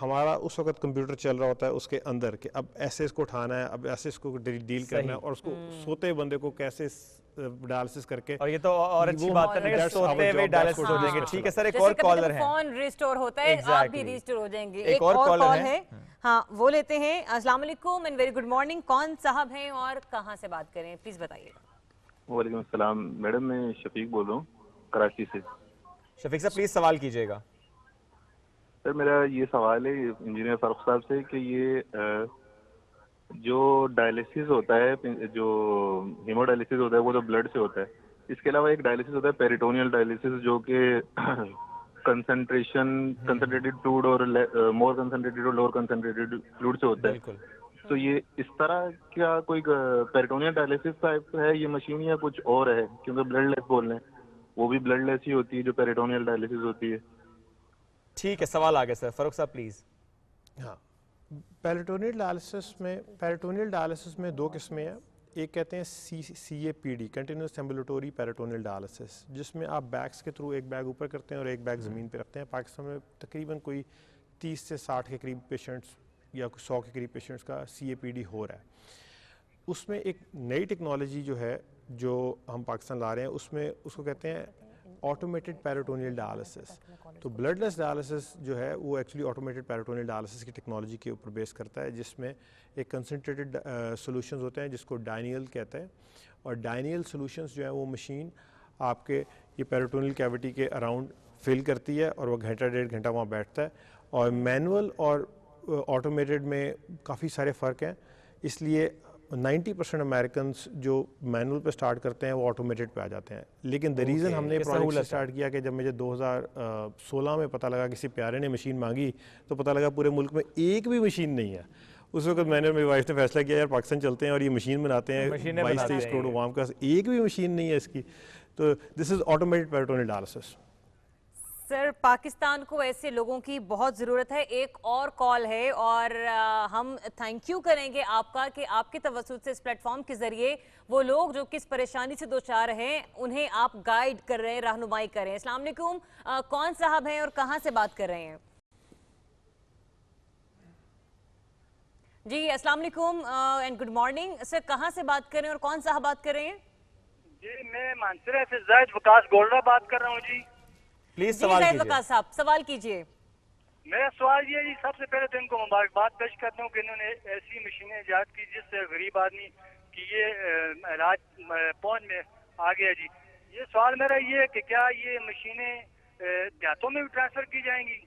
ہمارا اس وقت کمپیوٹر چل رہا ہوتا ہے اس کے اندر, کہ اب ایسے اس کو اٹھانا ہے, اب ایسے اس کو ڈیل کرنا ہے, اور اس کو سوتے بندے کو کیسے ڈائلسس کر کے. اور یہ تو اور اچھی بات ہے کہ سوتے ہوئے ڈائلسس ہو جائیں گے. ٹھیک ہے سر, ایک اور کالر ہے, فون ریسٹور ہوتا ہے, آپ بھی ریسٹور ہو جائیں گے. ایک اور کال ہے, ہاں وہ لیتے ہیں. السلام علیکم اینڈ ویری گڈ مارننگ. کون صاحب ہیں اور کہاں سے بات کریں, پلیز بتائیے. وعلیکم السلام میڈم, میں شفیق بول رہا ہوں کراچی سے. شفیق صاحب پلیز سوال کیجیے گا. سر میرا یہ سوال ہے انجینئر فاروق صاحب سے کہ یہ جو ڈائلیسس ہوتا ہے, جو ہیمو ڈائلیسس ہوتا ہے وہ تو بلڈ سے ہوتا ہے, اس کے علاوہ ایک ڈائلیسس ہوتا ہے پیریٹونیل ڈائلیسس, جو کہ کنسنٹریٹڈ فلوئڈ اور مور کنسنٹریٹڈ اور لوور کنسنٹریٹڈ فلوئڈ سے ہوتا ہے. تو یہ اس طرح کیا کوئی پیریٹونیل ڈائلیسس ٹائپ ہے یہ مشین, یا کچھ اور ہے؟ کیونکہ بلڈ لیس بول رہے ہیں, وہ بھی بلڈ لیس ہی ہوتی ہے جو پیریٹونیل ڈائلیسس ہوتی ہے. ٹھیک ہے, سوال آگے سر. فاروق صاحب پلیز. ہاں, پیریٹونیل ڈائلسس میں 2 قسمیں ہیں. ایک کہتے ہیں CAPD, کنٹینیوس ایمبولیٹوری پیریٹونیل ڈائلسس, جس میں آپ بیگس کے تھرو ایک بیگ اوپر کرتے ہیں اور ایک بیگ زمین پہ رکھتے ہیں. پاکستان میں تقریباً کوئی 30 سے 60 کے قریب پیشنٹس یا 100 کے قریب پیشنٹس کا CAPD ہو رہا ہے. اس میں ایک نئی ٹیکنالوجی جو ہے جو ہم پاکستان لا رہے ہیں, اس میں اس کو کہتے ہیں آٹومیٹڈ پیریٹونیل ڈائلسس. تو بلڈ لیس ڈائلسس جو ہے وہ ایکچولی آٹومیٹڈ پیریٹونیل ڈائلسس کی ٹیکنالوجی کے اوپر بیس کرتا ہے, جس میں ایک کنسنٹریٹڈ سولوشنز ہوتے ہیں جس کو ڈائنیل کہتے ہیں. اور ڈائنیل سولوشنز جو ہے وہ مشین آپ کے یہ پیریٹونیل کیویٹی کے اراؤنڈ فل کرتی ہے, اور وہ گھنٹہ 1.5 گھنٹہ وہاں بیٹھتا ہے, اور مینول اور آٹومیٹڈ میں کافی سارے فرق ہیں، اس لیے 90% امریکنس جو مینول پہ سٹارٹ کرتے ہیں وہ آٹومیٹڈ پہ آ جاتے ہیں. لیکن دا ریزن ہم نے پروجیکٹ سٹارٹ کیا کہ جب مجھے 2016 میں پتہ لگا کسی پیارے نے مشین مانگی تو پتہ لگا پورے ملک میں ایک بھی مشین نہیں ہے. اس وقت میں نے میری وائف نے فیصلہ کیا یار پاکستان چلتے ہیں اور یہ مشین بناتے ہیں 22-23 کروڑ عوام کے پاس ایک بھی مشین نہیں ہے اس کی. تو دس از آٹومیٹڈ پیریٹونیل ڈائلسس. سر پاکستان کو ایسے لوگوں کی بہت ضرورت ہے. ایک اور کال ہے اور ہم تھینک یو کریں گے آپ کا کہ آپ کے توسط سے اس پلیٹ فارم کے ذریعے وہ لوگ جو کس پریشانی سے دوچار ہیں انہیں آپ گائیڈ کر رہے ہیں، رہنمائی کر رہے ہیں. السلام علیکم، کون صاحب ہیں اور کہاں سے بات کر رہے ہیں؟ جی السلام علیکم اینڈ گڈ مارننگ. سر کہاں سے بات کر رہے ہیں اور کون صاحب بات کر رہے ہیں؟ جی میں مانسرہ سے زاہد وقاص گولڈا بات کر رہا ہوں. جی پلیز سوال کیجئے. زاہد وقاص صاحب سوال کیجئے. میرا سوال یہ ہے جی، سب سے پہلے تو ان کو مبارکباد پیش کرتا ہوں کہ انہوں نے ایسی مشینیں ایجاد کی جس سے غریب آدمی کی یہ علاج پہنچ میں آ گیا. جی یہ سوال میرا یہ ہے کہ کیا یہ مشینیں دیہاتوں میں بھی ٹرانسفر کی جائیں گی؟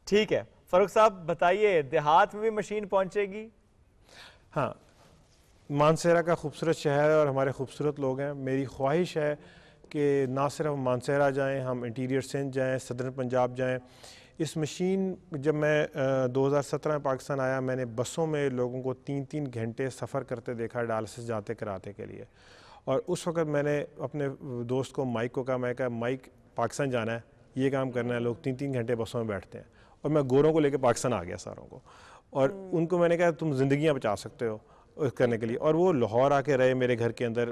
ٹھیک ہے فاروق صاحب بتائیے، دیہات میں بھی مشین پہنچے گی؟ ہاں، مانسہرہ کا خوبصورت شہر ہے اور ہمارے خوبصورت لوگ ہیں. میری خواہش ہے کہ نہ صرف مانسہرہ جائیں، ہم انٹیریئر سندھ جائیں، صدرن پنجاب جائیں. اس مشین جب میں 2017 میں پاکستان آیا میں نے بسوں میں لوگوں کو 3-3 گھنٹے سفر کرتے دیکھا ڈائلسس جاتے کراتے کے لیے. اور اس وقت میں نے اپنے دوست کو مائک کو کہا، میں کہا مائک پاکستان جانا ہے، یہ کام کرنا ہے. لوگ 3-3 گھنٹے بسوں میں بیٹھتے ہیں اور میں گوروں کو لے کے پاکستان آ گیا ساروں کو. اور ان کو میں نے کہا تم زندگیاں بچا سکتے ہو اس کرنے کے لیے. اور وہ لاہور آ کے رہے میرے گھر کے اندر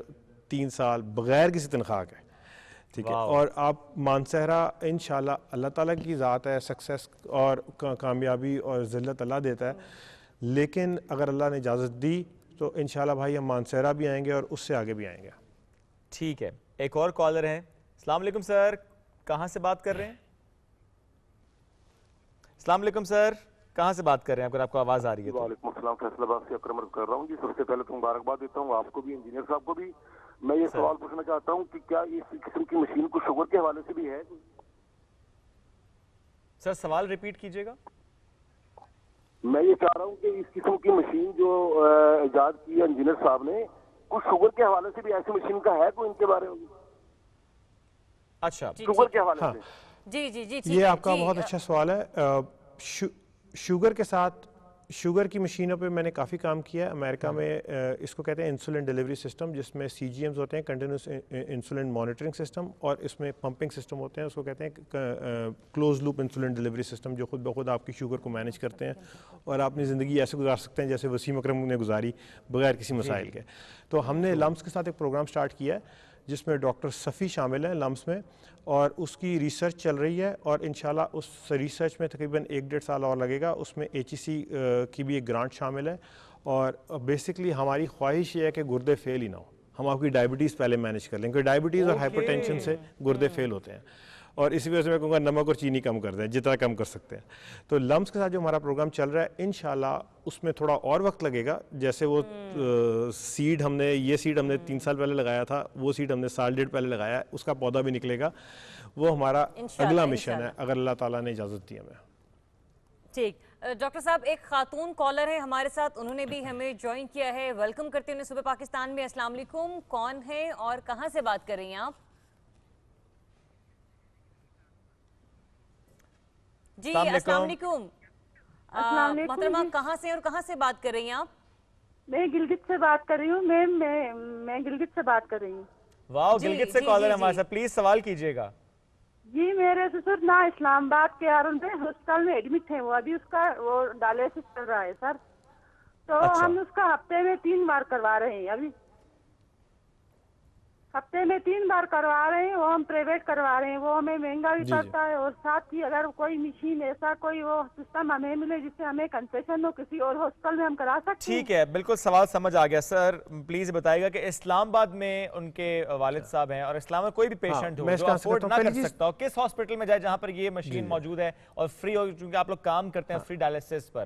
3 سال بغیر کسی تنخواہ کے. ٹھیک ہے. اور آپ مانسہرہ انشاءاللہ اللہ تعالیٰ کی ذات ہے، سکسیس اور کامیابی اور ذلت اللہ دیتا ہے، لیکن اگر اللہ نے اجازت دی تو انشاءاللہ بھائی ہم مانسہرہ بھی آئیں گے اور اس سے آگے بھی آئیں گے. ٹھیک ہے. ایک اور کالر ہیں. السلام علیکم سر، کہاں سے بات کر رہے ہیں؟ السلام علیکم سر، کہاں سے بات کر رہے ہیں اگر آپ کو آواز آ رہی ہے؟ وعلیکم السلام، فیصل آباد سے اکرم عرض کر رہا ہوں. جی سب سے پہلے تو مبارکباد دیتا ہوں آپ کو بھی، انجینئر صاحب کو بھی. میں یہ سوال پوچھنا چاہتا ہوں کہ کیا اس قسم کی مشین کو شوگر کے حوالے سے بھی ہے؟ سر سوال ریپیٹ کیجئے گا. میں یہ چاہ رہا ہوں کہ اس قسم کی مشین جو ایجاد کی ہے انجینئر صاحب نے، کچھ شوگر کے حوالے سے بھی ایسی مشین کا ہے کوئی ان کے بارے میں؟ اچھا شوگر کے حوالے سے. جی جی جی یہ آپ کا بہت اچھا سوال ہے. شوگر کے ساتھ شوگر کی مشینوں پہ میں نے کافی کام کیا ہے. امریکہ میں اس کو کہتے ہیں انسولین ڈیلیوری سسٹم، جس میں CGMs ہوتے ہیں، کنٹینیوس انسولین مانیٹرنگ سسٹم، اور اس میں پمپنگ سسٹم ہوتے ہیں. اس کو کہتے ہیں close loop insulin delivery system, جو خود بخود آپ کی شوگر کو مینیج کرتے ہیں اور آپ اپنی زندگی ایسے گزار سکتے ہیں جیسے وسیم اکرم نے گزاری بغیر کسی مسائل کے. تو ہم نے لمس کے ساتھ ایک پروگرام سٹارٹ کیا ہے جس میں ڈاکٹر صفی شامل ہیں لمس میں، اور اس کی ریسرچ چل رہی ہے اور انشاءاللہ اس ریسرچ میں تقریباً 1-1.5 سال اور لگے گا. اس میں HEC کی بھی ایک گرانٹ شامل ہے. اور بیسکلی ہماری خواہش یہ ہے کہ گردے فیل ہی نہ ہو. ہم آپ کی ڈائبٹیز پہلے مینیج کر لیں، کیونکہ ڈائبٹیز اور ہائپر ٹینشن سے گردے فیل ہوتے ہیں. اور اسی وجہ سے میں کہوں گا نمک اور چینی کم کر دیں جتنا کم کر سکتے ہیں. تو لمس کے ساتھ جو ہمارا پروگرام چل رہا ہے انشاءاللہ اس میں تھوڑا اور وقت لگے گا. جیسے وہ سیڈ ہم نے 3 سال پہلے لگایا تھا، وہ سیڈ ہم نے 1.5 سال پہلے لگایا ہے، اس کا پودا بھی نکلے گا. وہ ہمارا اگلا مشن ہے اگر اللہ تعالیٰ نے اجازت دی ہمیں. ٹھیک. ڈاکٹر صاحب ایک خاتون کالر ہے ہمارے ساتھ، انہوں نے بھی ہمیں جوائن کیا ہے. ویلکم کرتے ہیں صبح پاکستان میں. السلام علیکم، کون ہے اور کہاں سے بات کر رہی ہیں آپ؟ جی السلام علیکم. محترمہ کہاں سے اور کہاں سے بات کر رہی ہیں آپ؟ میں گلگت سے بات کر رہی ہوں. میں گلگت سے بات کر رہی ہوں. واو، گلگت سے کالر ہمارے ساتھ، پلیز سوال کیجئے گا. جی میرے سسر نا اسلام آباد کے ہسپتال میں ایڈمٹ ہیں، وہ ابھی اس کا وہ ڈائلسس چل رہا ہے سر. تو ہم اس کا ہفتے میں 3 بار کروا رہے ہیں. ابھی ہفتے میں 3 بار کروا رہے ہیں. وہ ہم پرائیویٹ کروا رہے ہیں، وہ ہمیں مہنگا بھی پڑتا ہے. اور ساتھ ہی اگر کوئی مشین ایسا کوئی وہ سسٹم ہمیں ملے جس سے ہمیں کنسیشن ہو کسی اور ہاسپٹل میں ہم کرا سکتے ہیں. ٹھیک ہے، بالکل سوال سمجھ آ گیا. سر پلیز بتائے گا کہ اسلام آباد میں ان کے والد صاحب ہیں اور اسلام میں کوئی بھی پیشنٹ ہو جو افورڈ نہ کر سکتا ہو، کس ہاسپٹل میں جائے جہاں پر یہ مشین موجود ہے اور فری ہو، چونکہ آپ لوگ کام کرتے ہیں فری ڈائلسس پر؟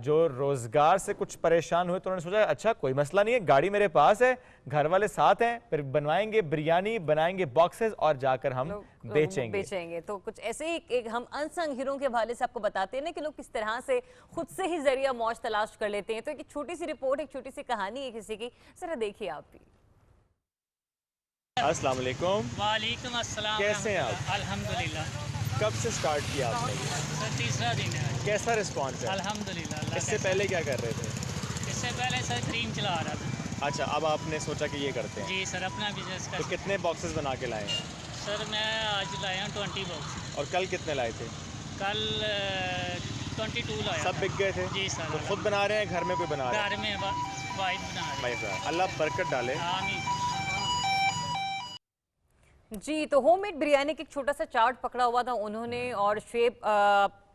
جو روزگار سے کچھ پریشان ہوئے تو انہوں نے سوچا اچھا کوئی مسئلہ نہیں ہے, گاڑی میرے پاس ہے, گھر والے ساتھ ہیں, پھر بنوائیں گے بریانی, بنائیں گے باکسز اور جا کر ہم بیچیں گے. تو کچھ ایسے ہی ہم انسنگ ہیرو کے حوالے سے آپ کو بتاتے ہیں نا کہ لوگ کس طرح سے خود سے ہی ذریعہ معاش تلاش کر لیتے ہیں. تو ایک چھوٹی سی رپورٹ, ایک چھوٹی سی کہانی ہے کسی کی, ذرا دیکھیے آپ بھی. السلام علیکم. وعلیکم السلام. کیسے ہیں آپ؟ الحمدللہ. کب سے سٹارٹ کیا آپ نے؟ سر تیسرا دن ہے. کیسا رسپانس ہے؟ الحمدللہ. اس سے پہلے کیا کر رہے تھے؟ اس سے پہلے سر کریم چلا رہا تھا. اچھا, اب آپ نے سوچا کہ یہ کرتے ہیں؟ جی سر, اپنا بزنس تو کتنے باکسز بنا کے لائے ہیں؟ سر میں آج لایا ہوں 20 باکس. اور کل کتنے لائے تھے؟ کل 22 لایا. سب بک گئے تھے؟ جی سر. تو خود بنا رہے ہیں, گھر میں کوئی بنا رہا ہے؟ گھر میں وائف بنا رہے ہیں. اللہ برکت ڈالے. آمین. جی, تو ہوم میڈ بریانی کے ایک چھوٹا سا چارٹ پکڑا ہوا تھا انہوں نے, اور شیپ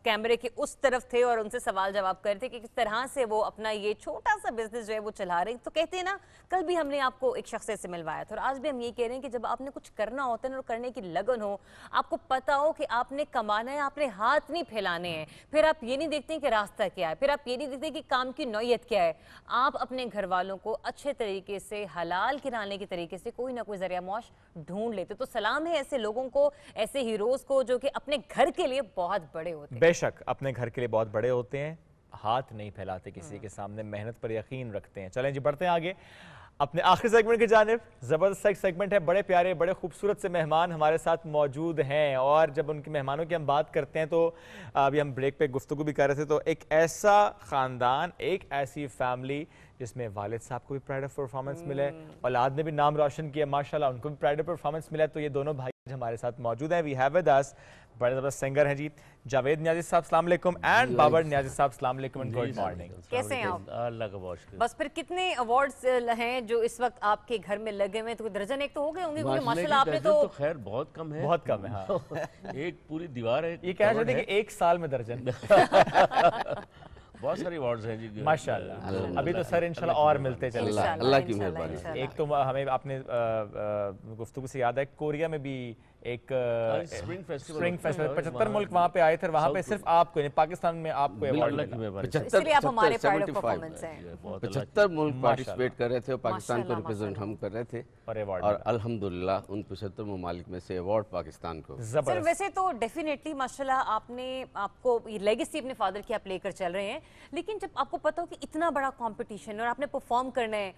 کیمرے کے اس طرف تھے اور ان سے سوال جواب کر رہے تھے کہ کس طرح سے وہ اپنا یہ چھوٹا سا بزنس جو ہے وہ چلا رہے ہیں. تو کہتے ہیں نا, کل بھی ہم نے آپ کو ایک شخص سے ملوایا تھا, اور آج بھی ہم یہ کہہ رہے ہیں کہ جب آپ نے کچھ کرنا ہوتا ہے اور کرنے کی لگن ہو, آپ کو پتا ہو کہ آپ نے کمانا ہے, آپ نے ہاتھ نہیں پھیلانے ہیں, پھر آپ یہ نہیں دیکھتے کہ راستہ کیا ہے, پھر آپ یہ نہیں دیکھتے کہ کام کی نوعیت کیا ہے, آپ اپنے گھر والوں کو اچھے طریقے سے حلال کرانے کے طریقے سے کوئی نہ کوئی ذریعہ معاش ڈھونڈ لیتے. تو سلام ہے ایسے لوگوں کو, ایسے ہیروز کو جو کہ اپنے گھر کے لیے بہت بڑے ہوتے ہیں. بے شک اپنے گھر کے لیے بہت بڑے ہوتے ہیں, ہاتھ نہیں پھیلاتے کسی کے سامنے, محنت پر یقین رکھتے ہیں. چلیں جی بڑھتے ہیں آگے اپنے آخری سیگمنٹ کی جانب. زبردست سیگمنٹ ہے, بڑے پیارے بڑے خوبصورت سے مہمان ہمارے ساتھ موجود ہیں, اور جب ان کے مہمانوں کی ہم بات کرتے ہیں تو ابھی ہم بریک پہ گفتگو بھی کر رہے تھے, تو ایک ایسا خاندان, ایک ایسی فیملی جس میں والد صاحب کو بھی پرائڈ آف پرفارمنس ملے, اولاد نے بھی نام روشن کیا ماشاءاللہ, ان کو بھی پرائڈ آف پرفارمنس ملا. تو یہ دونوں بھائی ہمارے ساتھ موجود ہیں. وی ہیو ود اس بڑے زبردست سنگر ہیں جی, جاوید نیازی صاحب السلام علیکم, اینڈ بابر نیازی صاحب السلام علیکم اینڈ گڈ مارننگ. کیسے ہیں آپ؟ اللہ کا بہت شکریہ. بس پھر کتنے ایوارڈز ہیں جو اس وقت آپ کے گھر میں لگے ہوئے ہیں؟ تو درجن ایک تو ہو گئے ہوں گے, کیونکہ ماشاءاللہ آپ نے تو خیر بہت کم ہے. بہت کم ہے, ہاں. ایک پوری دیوار ہے. یہ کہنا چاہتے ہیں کہ ایک سال میں درجن. بہت ساری ایوارڈز ہیں جی ماشاءاللہ. ابھی تو سر انشاءاللہ اور ملتے چلے. اللہ کی مہربانی. ایک تو ہمیں آپ نے گفتگو سے یاد ہے, کوریا میں بھی ایک سپرنگ فیسٹیول 75 ملک وہاں پہ آئے تھے, وہاں پہ صرف آپ کو, پاکستان میں آپ کو ایوارڈ ملا. 75 ملک پارٹیسپیٹ کر رہے تھے اور پاکستان کو ریپرزینٹ ہم کر رہے تھے, اور الحمدللہ ان 75 ممالک میں سے ایوارڈ پاکستان کو. سر ویسے تو ڈیفینیٹلی ماشاءاللہ آپ کو لیگیسی اپنے فادر کی آپ لے کر چل رہے ہیں, لیکن جب آپ کو پتا ہو کہ اتنا بڑا کمپٹیشن اور آپ نے پرفارم کرنا ہے,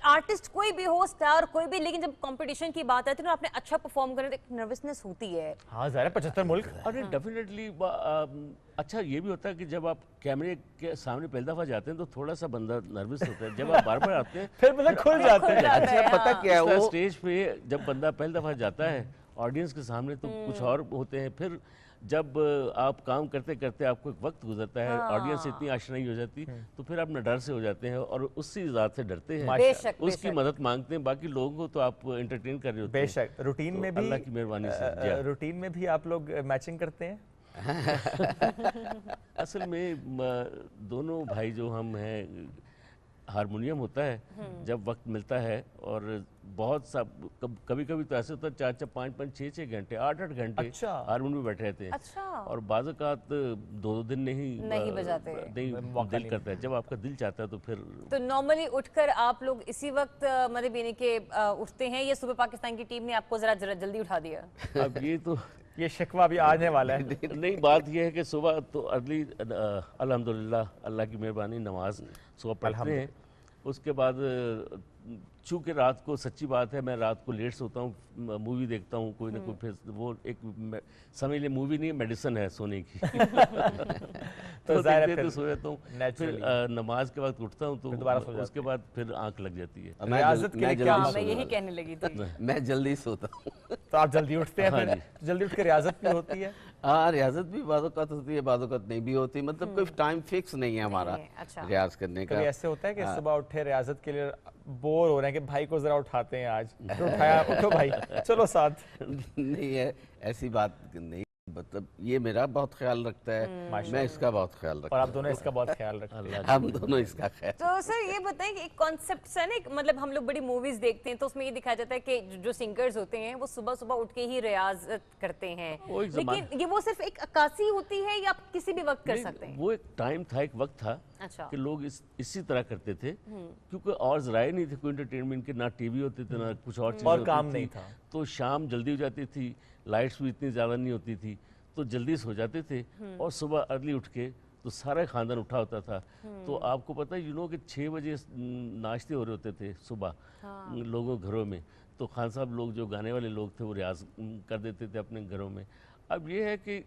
آرٹسٹ کوئی بھی ہو, سٹار کوئی بھی, لیکن جب کمپٹیشن کی بات آتی ہے تو آپ نے اچھا پرفارم کرنا, ایک نروسنس ہوتی ہے. ہاں ظاہر ہے 75 ملک. ارے ڈیفینیٹلی اچھا یہ بھی ہوتا ہے کہ جب آپ کیمرے کے سامنے پہلی دفعہ جاتے ہیں تو تھوڑا سا بندہ نروس ہوتا ہے, جب آپ بار بار آتے ہیں پھر بندہ کھل جاتا ہے. اچھا پتہ کیا ہے, وہ اسٹیج پہ جب بندہ پہلی دفعہ جاتا ہے آڈینس کے سامنے تو کچھ اور ہوتے ہیں, پھر جب آپ کام کرتے کرتے آپ کو ایک وقت گزرتا ہے, آڈینس سے اتنی آشنائی ہو جاتی, تو پھر آپ نہ ڈر سے ہو جاتے ہیں اور اسی ذات سے ڈرتے ہیں, اس کی مدد مانگتے ہیں. باقی لوگوں کو تو آپ انٹرٹین کر رہے ہوتے ہیں. بے شک روٹین میں بھی اللہ کی مہربانی سے روٹین میں بھی آپ لوگ میچنگ کرتے ہیں. اصل میں دونوں بھائی جو ہم ہیں, ہارمونیم ہوتا ہے جب وقت ملتا ہے, اور بہت سا کبھی کبھی تو ایسے ہوتا ہے 4-4 5-5 6-6 گھنٹے 8-8 گھنٹے ہارمونیم میں بیٹھے رہتے ہیں, اور بعض اوقات 2 دن نہیں بجاتے, دل کرتا ہے. جب آپ کا دل چاہتا ہے تو پھر تو نارملی اٹھ کر آپ لوگ اسی وقت مطلب یعنی کہ اٹھتے ہیں, یا صبح پاکستان کی ٹیم نے آپ کو ذرا جلدی اٹھا دیا؟ اب یہ تو یہ شکوہ بھی آنے والا ہے. نہیں, بات یہ ہے کہ صبح تو ارلی الحمدللہ اللہ کی مہربانی نماز صبح پڑھتے ہیں, اس کے بعد چونکہ رات کو سچی بات ہے میں رات کو لیٹ سوتا ہوں, مووی دیکھتا ہوں کوئی نہ کوئی, پھر وہ ایک سمجھ لیں مووی نہیں میڈیسن ہے سونے کی. تو دیکھتے سو جاتا ہوں, پھر نماز کے وقت اٹھتا ہوں تو اس کے بعد پھر آنکھ لگ جاتی ہے. ریاضت کے لیے کیا میں یہی کہنے لگی تھی, میں جلدی سوتا ہوں. تو آپ جلدی اٹھتے ہیں, پھر جلدی اٹھ کے ریاضت بھی ہوتی ہے؟ ہاں ریاضت بھی بعض اوقات ہوتی ہے, بعض اوقات نہیں بھی ہوتی, مطلب کوئی ٹائم فکس نہیں ہے ہمارا ریاض کرنے کا. کبھی ایسے ہوتا ہے کہ صبح اٹھے ریاضت کے لیے بور ہو رہے ہیں کہ بھائی کو ذرا اٹھاتے ہیں, آج اٹھایا, اٹھو بھائی چلو ساتھ؟ نہیں ہے ایسی بات نہیں. مطلب یہ میرا بہت خیال رکھتا ہے، میں اس کا بہت خیال رکھتا اور ہوں، آپ دونوں اس کا بہت خیال رکھتے ہیں، ہم دونوں اس کا خیال. تو سر یہ بتائیں کہ ایک کانسیپٹ ہے نا، مطلب ہم لوگ بڑی موویز دیکھتے ہیں تو اس میں یہ دکھایا جاتا ہے کہ جو سنگرز ہوتے ہیں وہ صبح صبح اٹھ کے ہی ریاضت کرتے ہیں، لیکن یہ وہ صرف ایک عکاسی ہوتی ہے یا آپ کسی بھی وقت کر سکتے ہیں؟ وہ ایک ٹائم تھا، ایک وقت تھا کہ لوگ اسی طرح کرتے تھے، کیونکہ اور ذرائع نہیں تھے کوئی انٹرٹینمنٹ کے، نہ ٹی وی ہوتے تھے، نہ کچھ اور چیزیں اور کام نہیں تھا، تو شام جلدی ہو جاتی تھی، لائٹس بھی اتنی زیادہ نہیں ہوتی تھی، تو جلدی سو جاتے تھے، اور صبح ارلی اٹھ کے تو سارا خاندان اٹھا ہوتا تھا. تو آپ کو پتہ کہ 6 بجے ناشتے ہو رہے ہوتے تھے صبح لوگوں گھروں میں، تو خان صاحب لوگ جو گانے والے لوگ تھے وہ ریاض کر دیتے تھے اپنے گھروں میں. اب یہ ہے کہ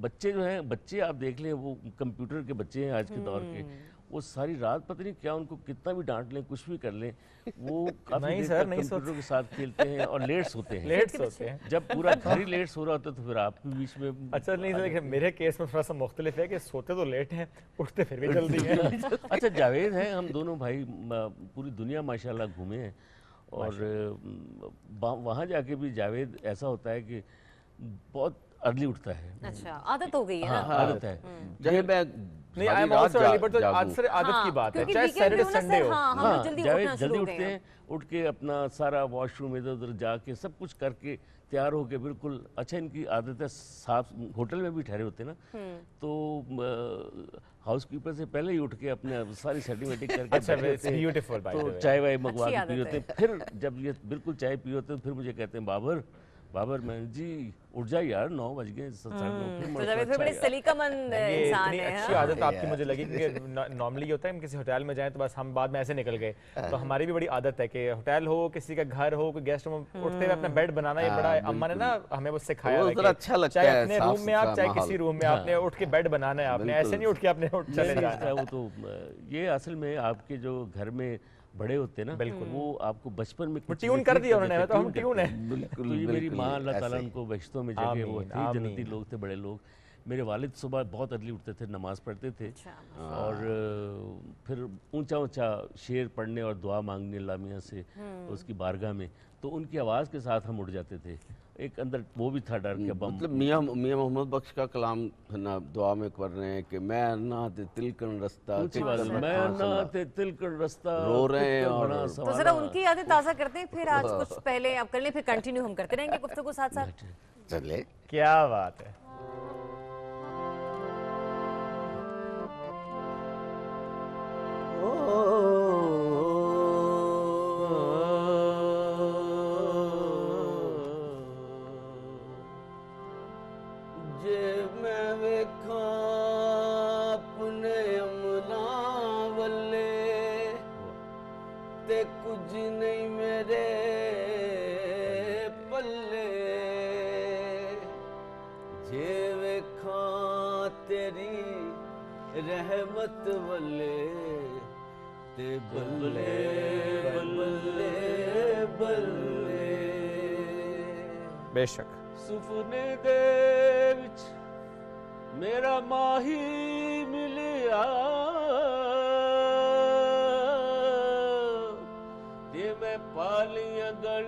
بچے جو ہیں، بچے آپ دیکھ لیں، وہ کمپیوٹر کے بچے ہیں آج کے دور کے، وہ ساری رات پتہ نہیں کیا، ان کو کتنا بھی ڈانٹ لیں، کچھ بھی کر لیں، وہ کافی دیر تک کمپیوٹر کے ساتھ کھیلتے ہیں اور لیٹ سوتے ہیں. جب پورا گھر ہی لیٹ سو رہا ہوتا ہے تو پھر آپ بھی بیچ میں. اچھا نہیں سر، میرے کیس میں تھوڑا سا مختلف ہے کہ سوتے تو لیٹ ہیں، اٹھتے پھر بھی جلدی ہیں. اچھا جاوید ہیں، ہم دونوں بھائی پوری دنیا ماشاءاللہ گھومے ہیں، اور وہاں جا کے بھی جاوید ایسا ہوتا ہے کہ بہت ارلی اٹھتا ہے. اچھا عادت ہو گئی ہے نا. عادت ہے. نہیں I am also early, but اکثر عادت کی بات ہے، چاہے سیٹرڈے سنڈے ہو. جاوید جلدی اٹھتے ہیں، اٹھ کے اپنا سارا واش روم ادھر ادھر جا کے سب کچھ کر کے تیار ہو کے بالکل. اچھا ان کی عادت ہے صاف، ہوٹل میں بھی ٹھہرے ہوتے ہیں نا، تو ہاؤس کیپر سے پہلے ہی اٹھ کے اپنے ساری سیٹنگ ویٹنگ کر کے تو چائے وائے منگوا کے پی ہوتے ہیں. پھر جب یہ بالکل چائے پی ہوتے ہیں، پھر مجھے کہتے ہیں بابر میں جی اٹھ جائے یار، 9 بج گئے. تو جاوید پھر بڑے سلیقہ مند انسان ہے. اچھی عادت آپ کی مجھے لگی کہ نارملی یہ ہوتا ہے ہم کسی ہوٹل میں جائیں تو بس ہم بعد میں ایسے نکل گئے، تو ہماری بھی بڑی عادت ہے کہ ہوٹل ہو، کسی کا گھر ہو، کوئی گیسٹ روم، اٹھتے ہوئے اپنا بیڈ بنانا. یہ بڑا اماں نے نا ہمیں وہ سکھایا ہے کہ چاہے اپنے روم میں آپ، چاہے کسی روم میں، آپ نے اٹھ کے بیڈ بنانا ہے، آپ نے ایسے نہیں اٹھ کے اپنے چلے جانا ہے. وہ تو یہ اصل میں آپ کے جو گھر میں بڑے ہوتے ہیں نا، وہ آپ کو بچپن میں ٹیون کر دیا انہوں نے، تو ہم ٹیون ہیں. تو یہ میری ماں اللہ تعالیٰ ان کو بہشتوں میں جگہ، وہ تھے جنتی لوگ تھے بڑے لوگ. میرے والد صبح بہت ارلی اٹھتے تھے، نماز پڑھتے تھے، اور پھر اونچا اونچا شعر پڑھنے اور دعا مانگنے اللہ میاں سے اس کی بارگاہ میں. تو ان کی آواز کے ساتھ ہم اٹھ جاتے تھے. ایک اندر وہ بھی تھا ڈر کہ بم. مطلب میاں محمد بخش کا کلام نا دعا میں کر رہے ہیں کہ میں نہ تے تلکن رستہ، میں نہ تے تلکن رستہ رو رہے ہیں. اور تو ذرا ان کی یادیں تازہ کرتے ہیں، پھر آج کچھ پہلے آپ کر لیں، پھر کنٹینیو ہم کرتے رہیں گے گفتگو ساتھ ساتھ. چلے کیا بات ہے. کچھ نہیں میرے پلے، جے ویکھاں تیری رحمت والے تے بلے بلے بلے. بے شک سفنے دے وچ میرا ماہی ملیا، تے میں پالیاں گڑ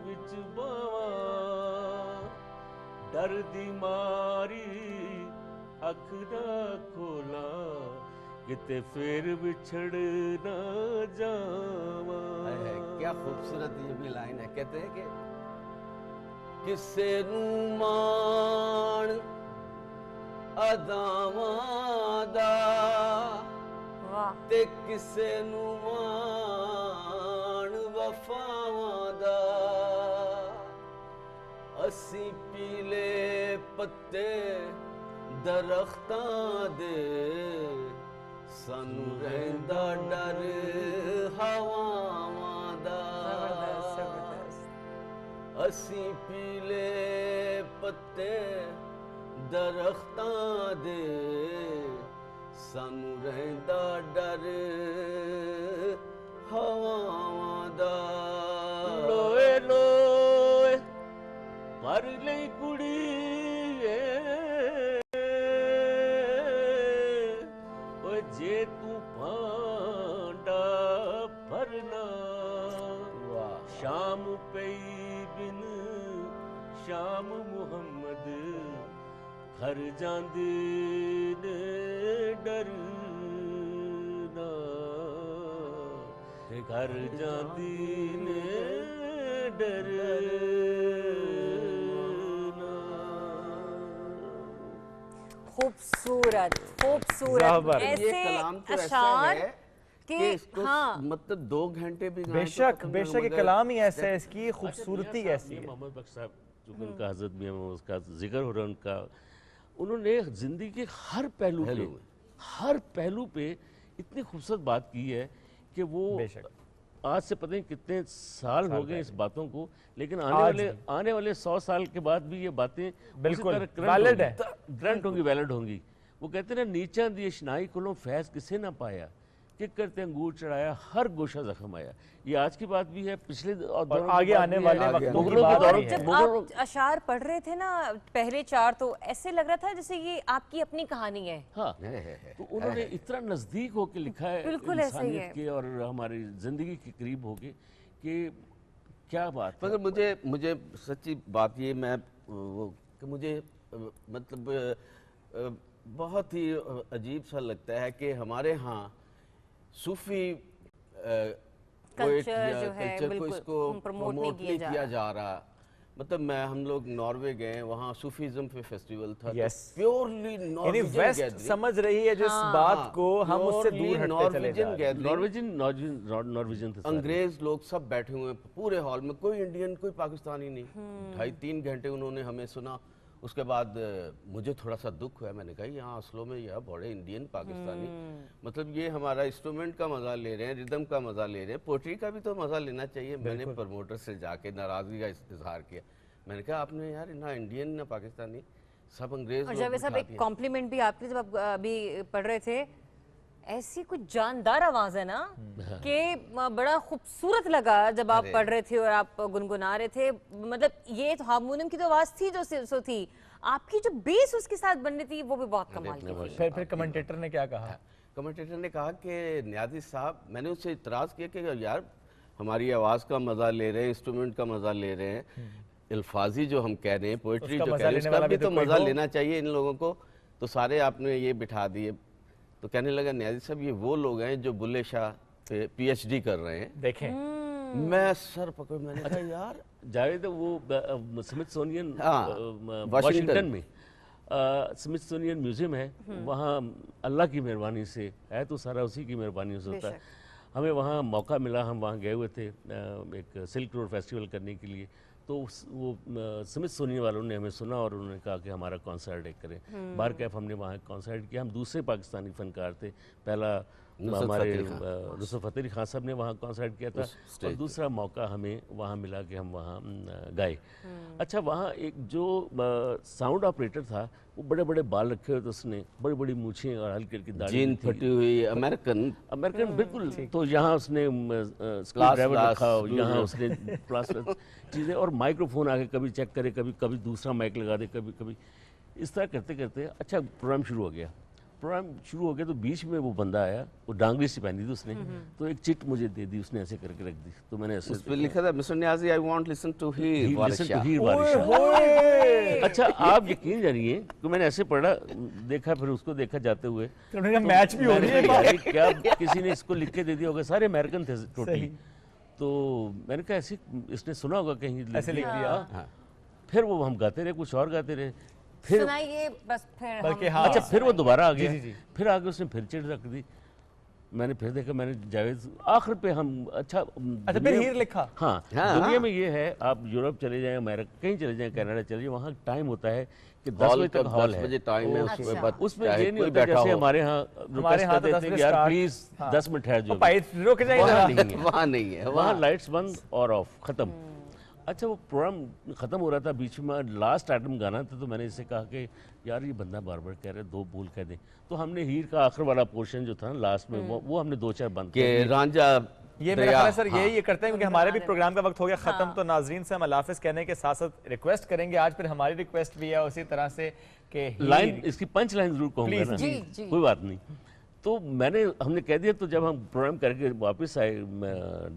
وچ باواں، ڈر دی ماری اکھ نہ کھولاں، کتے پھر بچھڑ نہ جاواں. کیا خوبصورت یہ بھی لائن ہے. کہتے ہیں کہ کسے نوں مان اداواں دا تے کسے نوں مان وفاواں دا، اسی پیلے پتے درختاں دے، سانو رہندا ڈر ہواواں دا. اسی پیلے پتے درختاں دے، سانو رہندا ڈر ہواواں دا. لوئے لوئے پر لئی کڑی جے تو پانڈا بھرنا، شام پئی بن شام محمد گھر جاندی نے ڈرنا گھر جاندی نے ڈرنا. خوبصورت خوبصورت ایسے اشعار کہ ہاں مطلب 2 گھنٹے بھی بے شک یہ کلام ہی ایسا ہے, اس کی خوبصورتی ایسی ہے. محمد بخش صاحب چونکہ ان کا حضرت میاں محمد کا ذکر ہو رہا ہے, ان کا انہوں نے زندگی کے ہر پہلو پہ اتنی خوبصورت بات کی ہے کہ وہ آج سے پتہ نہیں کتنے سال ہو گئے اس باتوں کو, لیکن آنے والے 100 سال کے بعد بھی یہ باتیں بالکل ویلڈ ہوں گی. وہ کہتے ہیں نا, نیچا دی اشنائی کلوں فیض کسے نہ پایا, کہ کرتے انگور چڑھایا ہر گوشہ زخم آیا. یہ آج کی بات بھی ہے, پچھلے اور آگے آنے والے وقت جب آپ اشعار پڑھ رہے تھے نا پہلے 4 تو ایسے لگ رہا تھا جیسے یہ آپ کی اپنی کہانی ہے. ہاں, تو انہوں نے اتنا نزدیک ہو کے لکھا ہے انسانیت کے اور ہماری زندگی کے قریب ہو کے کہ کیا بات. مگر مجھے سچی بات یہ میں کہ مجھے مطلب بہت ہی عجیب سا لگتا ہے کہ ہمارے ہاں صوفی کلچر کو اس کو پروموٹ نہیں کیا جا رہا. مطلب ہم لوگ ناروے گئے, وہاں صوفیزم پہ فیسٹیول تھا, پیورلی ویسٹ سمجھ رہی ہے جس بات کو, ہم اس سے دور ہٹتے چلے جا رہے ہیں. نارویجن انگریز لوگ سب بیٹھے ہوئے پورے ہال میں, کوئی انڈین کوئی پاکستانی نہیں. 2.5-3 گھنٹے انہوں نے ہمیں سنا. اس کے بعد مجھے تھوڑا سا دکھ ہوا, میں نے کہا یہاں اصلوں میں یہ بڑے انڈین پاکستانی, مطلب یہ ہمارا انسٹرومنٹ کا مزہ لے رہے ہیں, ردم کا مزہ لے رہے ہیں, پوئٹری کا بھی تو مزہ لینا چاہیے. میں نے پروموٹر سے جا کے ناراضگی کا اظہار کیا. میں نے کہا آپ نے یار نہ انڈین نہ پاکستانی, سب انگریز. اور جب صاحب ایک کمپلیمنٹ بھی آپ نے جب ابھی پڑھ رہے تھے, ایسی کچھ جاندار آواز ہے نا کہ بڑا خوبصورت لگا جب آپ پڑھ رہے تھے اور آپ گنگنا رہے تھے. مطلب یہ تو ہارمونیم کی تو آواز تھی جو سو تھی, آپ کی جو بیس اس کے ساتھ بن رہی تھی وہ بھی بہت کمال کی تھی. پھر کمنٹیٹر نے کیا کہا؟ کمنٹیٹر نے کہا کہ نیازی صاحب, میں نے اس سے اعتراض کیا کہ یار ہماری آواز کا مزہ لے رہے ہیں, انسٹرومنٹ کا مزہ لے رہے ہیں, الفاظی جو ہم کہہ رہے ہیں, پوئٹری جو کہہ رہے ہیں, اس کا بھی تو مزہ لینا چاہیے ان لوگوں کو. تو سارے آپ نے یہ بٹھا دیے. تو کہنے لگا نیازی صاحب یہ وہ لوگ ہیں جو بلے شاہ پہ PhD کر رہے ہیں. دیکھیں میں سر پکڑ, میں نے کہا یار جاوید وہ سمتھسونین واشنگٹن میں سمتھسونین میوزیم ہے, وہاں اللہ کی مہربانی سے ہے تو سارا اسی کی مہربانی سے ہوتا ہے. ہمیں وہاں موقع ملا, ہم وہاں گئے ہوئے تھے ایک سلک روڈ فیسٹیول کرنے کے لیے. تو وہ سمتھسونین والوں نے ہمیں سنا اور انہوں نے کہا کہ ہمارا کانسرٹ ایک کریں. بار کیف ہم نے وہاں کانسرٹ کیا. ہم دوسرے پاکستانی فنکار تھے, پہلا ہمارے نصرت فتح علی خان صاحب نے وہاں کانسرٹ کیا تھا, اور دوسرا موقع ہمیں وہاں ملا کہ ہم وہاں گائے. اچھا, وہاں ایک جو ساؤنڈ آپریٹر تھا وہ بڑے بڑے بال رکھے ہوئے تھے, اس نے بڑی بڑی مونچھیں اور ہلکی ہلکی داڑھی, جین پھٹی ہوئی, امریکن بالکل. تو یہاں اس نے اسکرو ڈرائیور رکھا, یہاں اس نے چیزیں, اور مائکروفون آ کے کبھی چیک کرے, کبھی دوسرا مائک لگا دے, کبھی اس طرح کرتے کرتے اچھا پروگرام شروع ہو گیا. تو بیچ میں وہ بندہ آیا, وہ ڈانگری سی پہنی تھی اس نے, تو ایک چٹ مجھے دے دی, اس نے ایسے کر کے رکھ دی. تو میں نے ایسے اس پہ لکھا تھا mister Niazi I want listen to Heer Waris Shah. اچھا, آپ یقین جانیے کہ میں نے ایسے پڑھا, دیکھا, پھر اس کو دیکھا جاتے ہوئے, میچ بھی ہو رہی ہے کیا کسی نے اس کو لکھ کے دے دیا ہوگا, سارے امریکن تھے ٹوٹلی. تو میں نے کہا ایسے اس نے سنا ہوگا کہیں ایسے لکھ دیا. پھر وہ ہم گاتے رہے, کچھ اور گاتے رہے, پھر اچھا پھر وہ دوبارہ آ گیا, پھر آگے اس نے پھر چٹ رکھ دی. میں نے پھر دیکھا, میں نے جاوید آخر پہ ہم اچھا پھر ہیر لکھا. ہاں, دنیا میں یہ ہے, آپ یورپ چلے جائیں, امریکہ کہیں چلے جائیں, کینیڈا چلے جائیں, وہاں ٹائم ہوتا ہے کہ 10 بجے تک ہال ہے. اس میں یہ نہیں ہوتا جیسے ہمارے ہاں ریکویسٹ کر دیتے ہیں کہ یار پلیز 10 منٹ ٹھہر جاؤ, وہاں نہیں ہے, وہاں لائٹس بند اور آف, ختم. اچھا, وہ پروگرام ختم ہو رہا تھا, بیچ میں لاسٹ آئٹم گانا تھا, تو میں نے اس سے کہا کہ یار یہ بندہ بار بار کہہ رہے 2 بول کہہ دیں. تو ہم نے ہیر کا آخر والا پورشن جو تھا نا لاسٹ میں, وہ ہم نے 2-4 بند کہ رانجھا. یہ میرا خیال ہے سر یہ کرتے ہیں کیونکہ ہمارے بھی پروگرام کا وقت ہو گیا ختم. تو ناظرین سے ہم اللہ حافظ کہنے کے ساتھ ساتھ ریکویسٹ کریں گے, آج پھر ہماری ریکویسٹ بھی ہے اسی طرح سے کہ لائن اس کی پنچ لائن ضرور کہوں گا نا, کوئی بات نہیں. تو ہم نے کہہ دیا. تو جب ہم پروگرام کر کے واپس آئے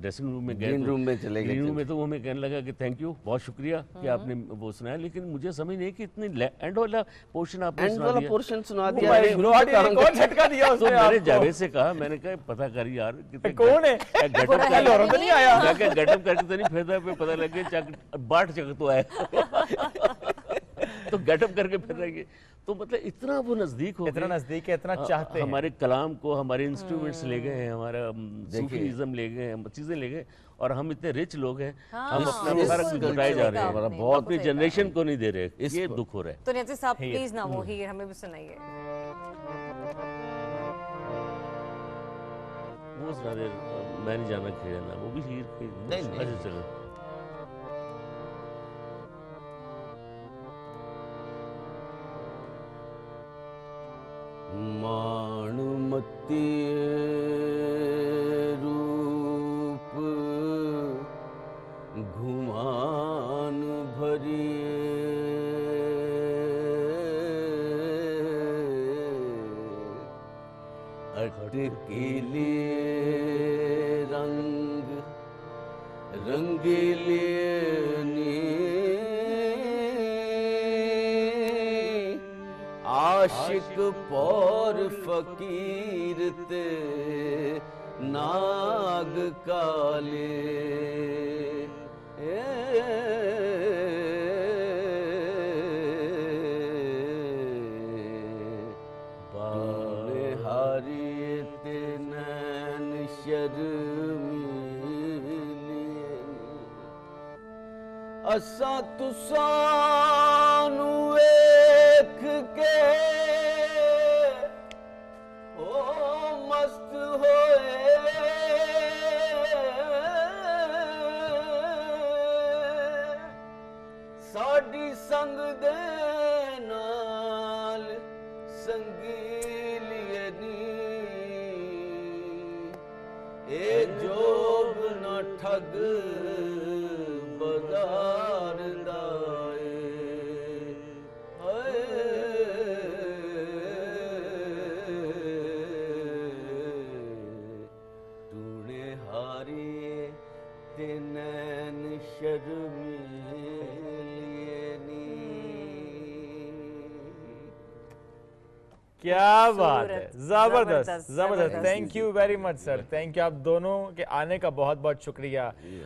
ڈریسنگ روم میں گئے, گرین روم میں چلے گئے, گرین روم میں, تو وہ ہمیں کہنے لگا کہ تھینک یو, بہت شکریہ کہ آپ نے وہ سنایا, لیکن مجھے سمجھ نہیں کہ اتنی اینڈ والا پورشن آپ نے سنا دیا. کون جھٹکا دیا اس تو نے میں نے آپ کو؟ جاوید سے کہا, میں نے کہا پتہ کر یار کون ہے, گٹپ کر کے تو نہیں پھرتا, پہ پتہ لگ گیا باٹ چک تو آئے تو گیٹ اپ کر کے پھر رہے گے. تو مطلب اتنا وہ نزدیک ہو, اتنا نزدیک ہے, اتنا چاہتے ہیں. ہمارے کلام کو, ہمارے انسٹرومنٹس لے گئے ہیں, ہمارا صوفیزم لے گئے ہیں, چیزیں لے گئے, اور ہم اتنے رچ لوگ ہیں, ہم اپنا فرق لٹائے جا رہے ہیں, اپنی جنریشن کو نہیں دے رہے, یہ دکھ ہو رہا ہے. تو نیازی صاحب پلیز نا وہ ہیر ہمیں بھی سنائیے. وہ سنا دے, میں نہیں جانا کھیلنا, وہ بھی ہیر کی. اچھا چلو. مانمتی روپ گھمان بھریے اٹکیلے رنگ رنگیلے عاشق پور فقیر تے ناگ کالے بانے ہاری تے نین شرمیلے اساں تسانو ایک کے مست ہوئے ساڈی سنگ دے نال سنگیلیے نی اے جوگ نہ ٹھگ بازار دائے ٹوڑے ہاری تینین شرمیلیے نی. کیا بات ہے, زبردست زبردست. Thank you very much sir, thank you. آپ دونوں کے آنے کا بہت بہت شکریہ,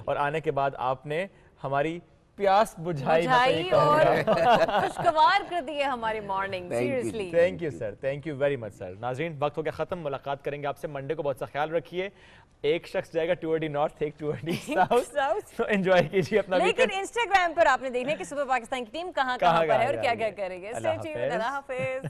اور آنے کے بعد آپ نے ہماری پیاس بجھائی اور خوشگوار کر دی ہے ہماری morning. Seriously thank you sir, thank you very much sir. ناظرین وقت ہو گیا ختم, ملاقات کریں گے آپ سے منڈے کو. بہت سا خیال رکھیے. ایک شخص جائے گا ٹور ڈی نارتھ, ایک ٹور ڈی ساؤتھ, تو انجوائے کیجیے اپنا ویکینڈ. لیکن انسٹاگرام پر آپ نے دیکھنا کہ صبح پاکستان کی ٹیم کہاں پر ہے اور کیا کیا کرے گی. اللہ حافظ.